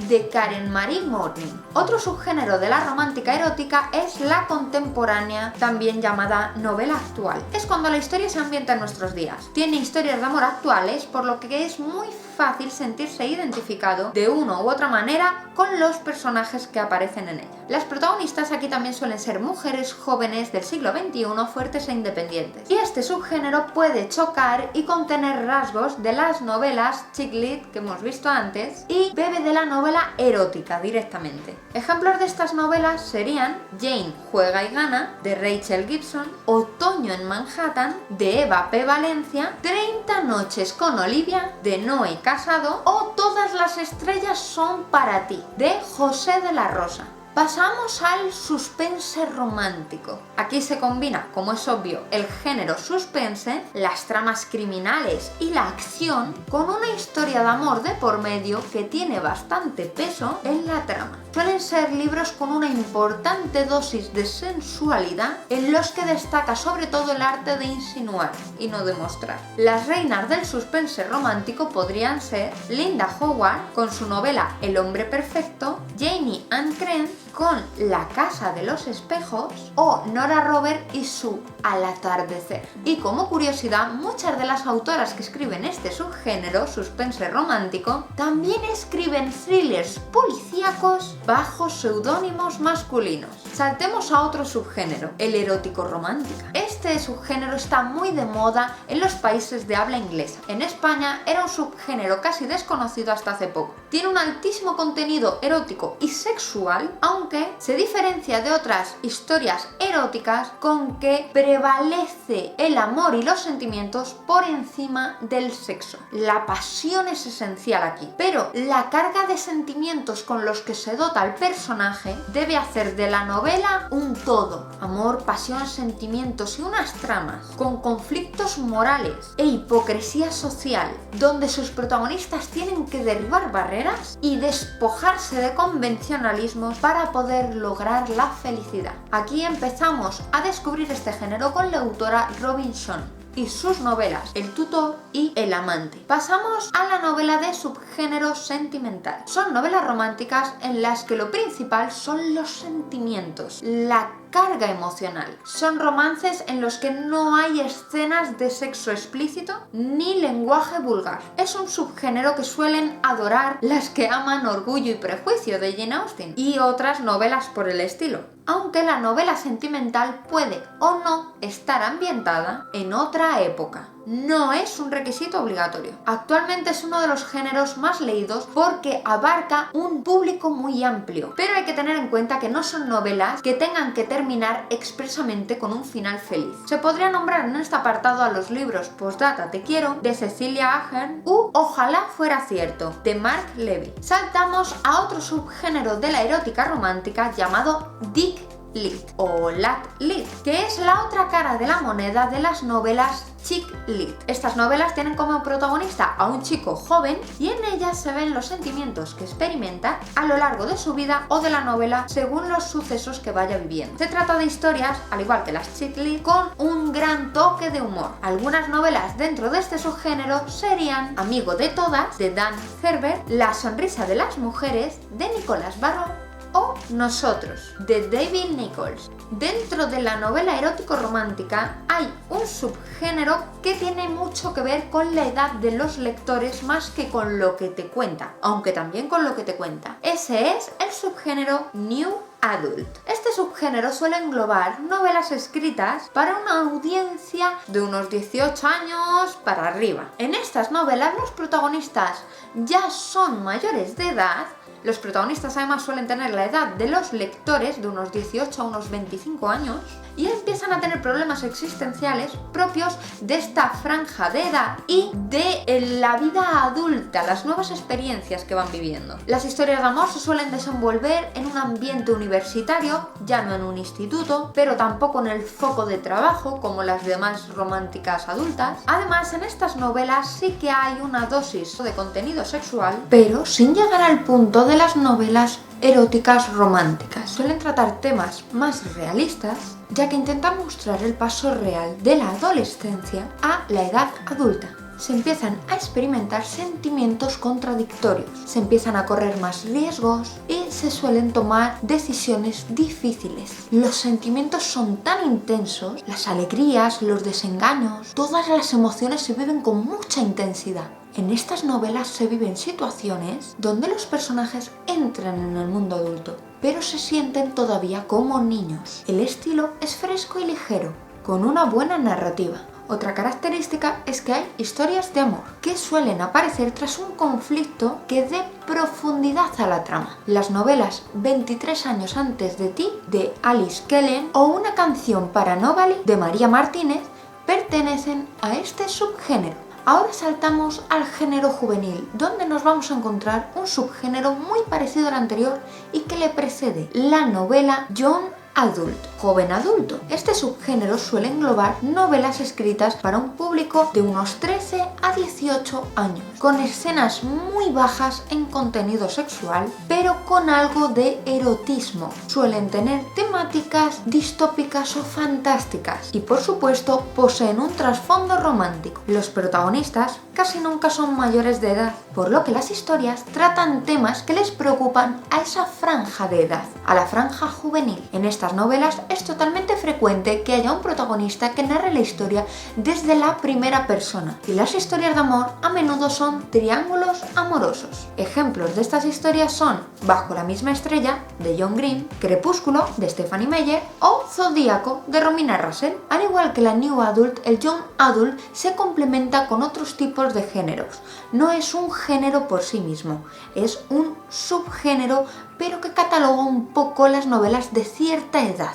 de Karen Marie Morning. Otro subgénero de la romántica erótica es la contemporánea, también llamada novela actual. Es cuando la historia se ambienta en nuestros días. Tiene historias de amor actuales, por lo que es muy fácil sentirse identificado de una u otra manera con los personajes que aparecen en ella. Las protagonistas aquí también suelen ser mujeres jóvenes del siglo XXI, fuertes e independientes. Y este subgénero puede chocar y contener rasgos de las novelas chick lit que hemos visto antes y bebe de la novela erótica directamente. Ejemplos de estas novelas serían Jane juega y gana de Rachel Gibson, Otoño en Manhattan de Eva P. Valencia, 30 noches con Olivia de Noé Casado o Todas las estrellas son para ti de José de la Rosa. Pasamos al suspense romántico. Aquí se combina, como es obvio, el género suspense, las tramas criminales y la acción con una historia de amor de por medio que tiene bastante peso en la trama. Suelen ser libros con una importante dosis de sensualidad en los que destaca sobre todo el arte de insinuar y no demostrar. Las reinas del suspense romántico podrían ser Linda Howard con su novela El hombre perfecto, Janie Ann Krentz con La casa de los espejos o Nora Robert y su Al atardecer. Y como curiosidad, muchas de las autoras que escriben este subgénero, suspense romántico, también escriben thrillers policíacos bajo seudónimos masculinos. Saltemos a otro subgénero, el erótico romántica. Este subgénero está muy de moda en los países de habla inglesa. En España era un subgénero casi desconocido hasta hace poco. Tiene un altísimo contenido erótico y sexual, aunque se diferencia de otras historias eróticas con que prevalece el amor y los sentimientos por encima del sexo. La pasión es esencial aquí, pero la carga de sentimientos con los que se dota el personaje debe hacer de la novela un todo. Amor, pasión, sentimientos y unas tramas con conflictos morales e hipocresía social, donde sus protagonistas tienen que derribar barreras y despojarse de convencionalismos para poder lograr la felicidad. Aquí empezamos a descubrir este género con la autora Robin Shon y sus novelas El tutor y El amante. Pasamos a la novela de subgénero sentimental. Son novelas románticas en las que lo principal son los sentimientos, la carga emocional. Son romances en los que no hay escenas de sexo explícito ni lenguaje vulgar. Es un subgénero que suelen adorar las que aman Orgullo y prejuicio de Jane Austen y otras novelas por el estilo, aunque la novela sentimental puede o no estar ambientada en otra época. No es un requisito obligatorio. Actualmente es uno de los géneros más leídos porque abarca un público muy amplio, pero hay que tener en cuenta que no son novelas que tengan que terminar expresamente con un final feliz. Se podría nombrar en este apartado a los libros Postdata Te quiero, de Cecilia Ahern, u Ojalá fuera cierto, de Mark Levy. Saltamos a otro subgénero de la erótica romántica llamado Dick Lit o Lat Lit, que es la otra cara de la moneda de las novelas chick lit. Estas novelas tienen como protagonista a un chico joven y en ellas se ven los sentimientos que experimenta a lo largo de su vida o de la novela según los sucesos que vaya viviendo. Se trata de historias, al igual que las chick lit, con un gran toque de humor. Algunas novelas dentro de este subgénero serían Amigo de todas, de Dan Herbert, La sonrisa de las mujeres, de Nicholas Barrow, o Nosotros, de David Nichols. Dentro de la novela erótico-romántica hay un subgénero que tiene mucho que ver con la edad de los lectores más que con lo que te cuenta, aunque también con lo que te cuenta. Ese es el subgénero New Adult. Este subgénero suele englobar novelas escritas para una audiencia de unos 18 años para arriba. En estas novelas los protagonistas ya son mayores de edad. Los protagonistas además suelen tener la edad de los lectores, de unos 18 a unos 25 años, y empiezan a tener problemas existenciales propios de esta franja de edad y de la vida adulta, las nuevas experiencias que van viviendo. Las historias de amor se suelen desenvolver en un ambiente universitario, ya no en un instituto, pero tampoco en el foco de trabajo como las demás románticas adultas. Además, en estas novelas sí que hay una dosis de contenido sexual, pero sin llegar al punto de las novelas eróticas románticas. Suelen tratar temas más realistas, ya que intentan mostrar el paso real de la adolescencia a la edad adulta. Se empiezan a experimentar sentimientos contradictorios, se empiezan a correr más riesgos y se suelen tomar decisiones difíciles. Los sentimientos son tan intensos, las alegrías, los desengaños, todas las emociones se viven con mucha intensidad. En estas novelas se viven situaciones donde los personajes entran en el mundo adulto, pero se sienten todavía como niños. El estilo es fresco y ligero, con una buena narrativa. Otra característica es que hay historias de amor, que suelen aparecer tras un conflicto que dé profundidad a la trama. Las novelas 23 años antes de ti, de Alice Kellen, o Una canción para Nobody, de María Martínez, pertenecen a este subgénero. Ahora saltamos al género juvenil, donde nos vamos a encontrar un subgénero muy parecido al anterior y que le precede, la novela Young Adult, joven adulto. Este subgénero suele englobar novelas escritas para un público de unos 13 a 18 años, con escenas muy bajas en contenido sexual, pero con algo de erotismo. Suelen tener temáticas distópicas o fantásticas y, por supuesto, poseen un trasfondo romántico. Los protagonistas casi nunca son mayores de edad, por lo que las historias tratan temas que les preocupan a esa franja de edad, a la franja juvenil. En estas novelas es totalmente frecuente que haya un protagonista que narre la historia desde la primera persona, y las historias de amor a menudo son triángulos amorosos. Ejemplos de estas historias son Bajo la misma estrella, de John Green, Crepúsculo, de Stephanie Meyer, o Zodíaco, de Romina Russell. Al igual que la New Adult, el Young Adult se complementa con otros tipos de géneros. No es un género por sí mismo, es un subgénero, pero que cataloga un poco las novelas de cierta edad.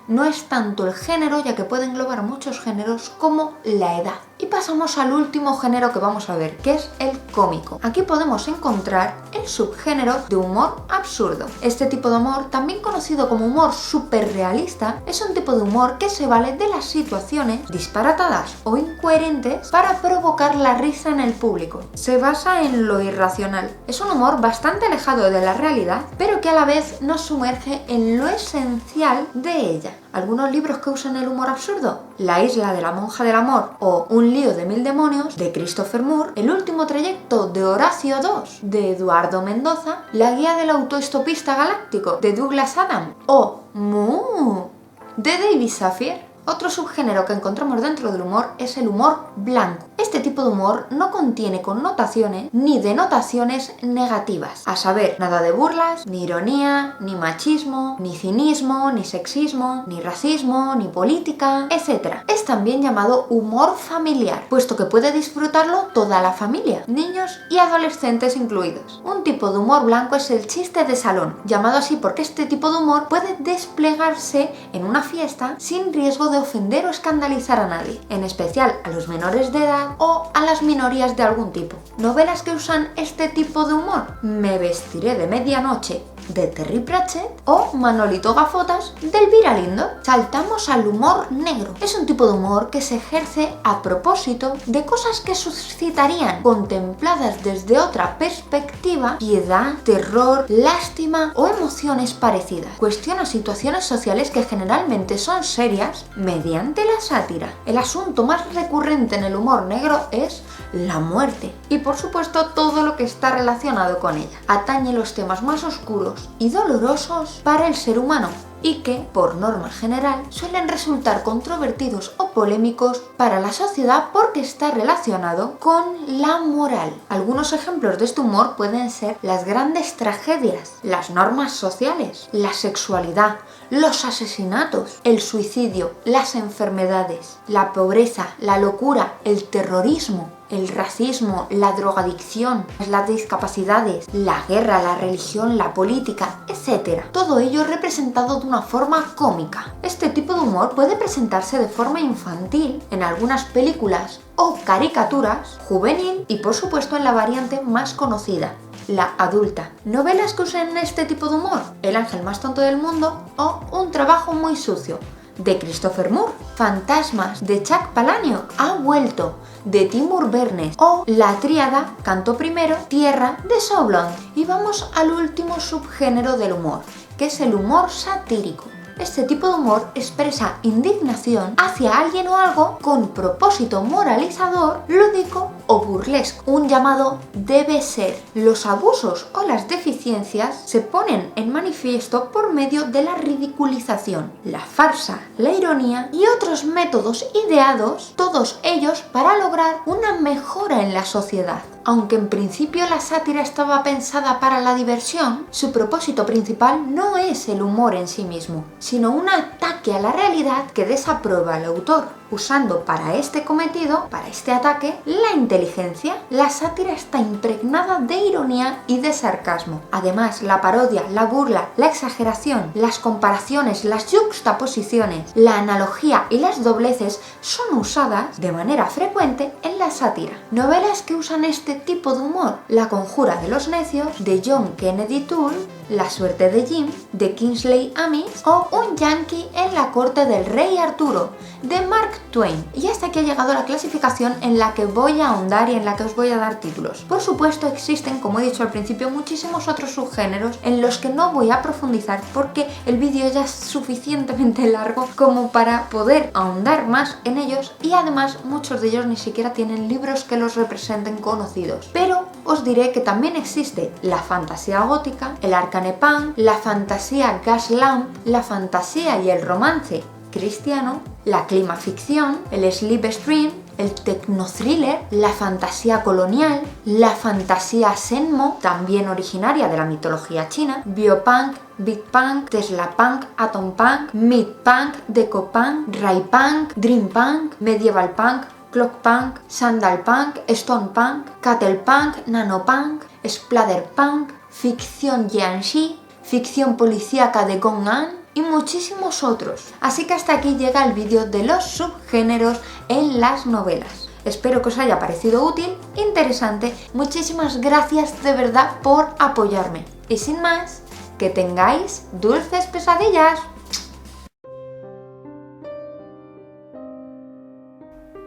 No es tanto el género, ya que puede englobar muchos géneros, como la edad. Y pasamos al último género que vamos a ver, que es el cómico. Aquí podemos encontrar el subgénero de humor absurdo. Este tipo de humor, también conocido como humor superrealista, es un tipo de humor que se vale de las situaciones disparatadas o incoherentes para provocar la risa en el público. Se basa en lo irracional. Es un humor bastante alejado de la realidad, pero que a la vez nos sumerge en lo esencial de ella. ¿Algunos libros que usan el humor absurdo? La isla de la monja del amor o Un lío de mil demonios, de Christopher Moore, El último trayecto, de Horacio II, de Eduardo Mendoza, La guía del autoestopista galáctico, de Douglas Adams, o Moo, de David Safir. Otro subgénero que encontramos dentro del humor es el humor blanco. Este tipo de humor no contiene connotaciones ni denotaciones negativas. A saber, nada de burlas, ni ironía, ni machismo, ni cinismo, ni sexismo, ni racismo, ni política, etc. Es también llamado humor familiar, puesto que puede disfrutarlo toda la familia, niños y adolescentes incluidos. Un tipo de humor blanco es el chiste de salón, llamado así porque este tipo de humor puede desplegarse en una fiesta sin riesgo de ofender o escandalizar a nadie, en especial a los menores de edad o a las minorías de algún tipo. Novelas que usan este tipo de humor: Me vestiré de medianoche, de Terry Pratchett, o Manolito Gafotas, de Elvira Lindo. Saltamos al humor negro. Es un tipo de humor que se ejerce a propósito de cosas que suscitarían, contempladas desde otra perspectiva, piedad, terror, lástima o emociones parecidas. Cuestiona situaciones sociales que generalmente son serias mediante la sátira. El asunto más recurrente en el humor negro es la muerte y, por supuesto, todo lo que está relacionado con ella. Atañe los temas más oscuros y dolorosos para el ser humano y que, por norma general, suelen resultar controvertidos o polémicos para la sociedad porque está relacionado con la moral. Algunos ejemplos de este humor pueden ser las grandes tragedias, las normas sociales, la sexualidad, los asesinatos, el suicidio, las enfermedades, la pobreza, la locura, el terrorismo, el racismo, la drogadicción, las discapacidades, la guerra, la religión, la política, etc. Todo ello representado de una forma cómica. Este tipo de humor puede presentarse de forma infantil en algunas películas o caricaturas, juvenil y, por supuesto, en la variante más conocida, la adulta. Novelas que usen este tipo de humor: El ángel más tonto del mundo o Un trabajo muy sucio, de Christopher Moore. Fantasmas, de Chuck Palahniuk, Ha vuelto, de Timur Bernes, o La tríada, Canto primero, Tierra, de Saul Blount. Y vamos al último subgénero del humor, que es el humor satírico. Este tipo de humor expresa indignación hacia alguien o algo con propósito moralizador, lúdico o burlesco. Un llamado debe ser. Los abusos o las deficiencias se ponen en manifiesto por medio de la ridiculización, la farsa, la ironía y otros métodos ideados, todos ellos para lograr una mejora en la sociedad. Aunque en principio la sátira estaba pensada para la diversión, su propósito principal no es el humor en sí mismo, sino un ataque a la realidad que desaprueba el autor. Usando para este cometido, para este ataque, la inteligencia. La sátira está impregnada de ironía y de sarcasmo. Además, la parodia, la burla, la exageración, las comparaciones, las yuxtaposiciones, la analogía y las dobleces son usadas de manera frecuente en la sátira. Novelas que usan este tipo de humor: La conjura de los necios, de John Kennedy Toole, La suerte de Jim, de Kingsley Amis, o Un yankee en la corte del rey Arturo, de Mark Twain. Y hasta aquí ha llegado la clasificación en la que voy a ahondar y en la que os voy a dar títulos. Por supuesto existen, como he dicho al principio, muchísimos otros subgéneros en los que no voy a profundizar porque el vídeo ya es suficientemente largo como para poder ahondar más en ellos, y además muchos de ellos ni siquiera tienen libros que los representen conocidos. Pero os diré que también existe la fantasía gótica, el arcane punk, la fantasía gaslamp, la fantasía y el romance cristiano, la climaficción, el slipstream, el tecnothriller, la fantasía colonial, la fantasía senmo, también originaria de la mitología china, biopunk, big punk, tesla punk, atom punk, mid punk, deco punk, ray punk, dream punk, medieval punk, clock punk, sandal punk, stone punk, cattle punk, nanopunk, splatter punk, ficción jiangxi, ficción policíaca de Gong An y muchísimos otros. Así que hasta aquí llega el vídeo de los subgéneros en las novelas. Espero que os haya parecido útil, interesante. Muchísimas gracias de verdad por apoyarme. Y sin más, que tengáis dulces pesadillas.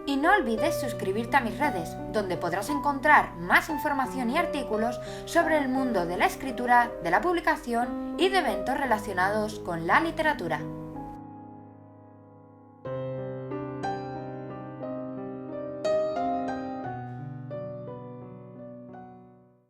Y no olvides suscribirte a mis redes, donde podrás encontrar más información y artículos sobre el mundo de la escritura, de la publicación y de eventos relacionados con la literatura.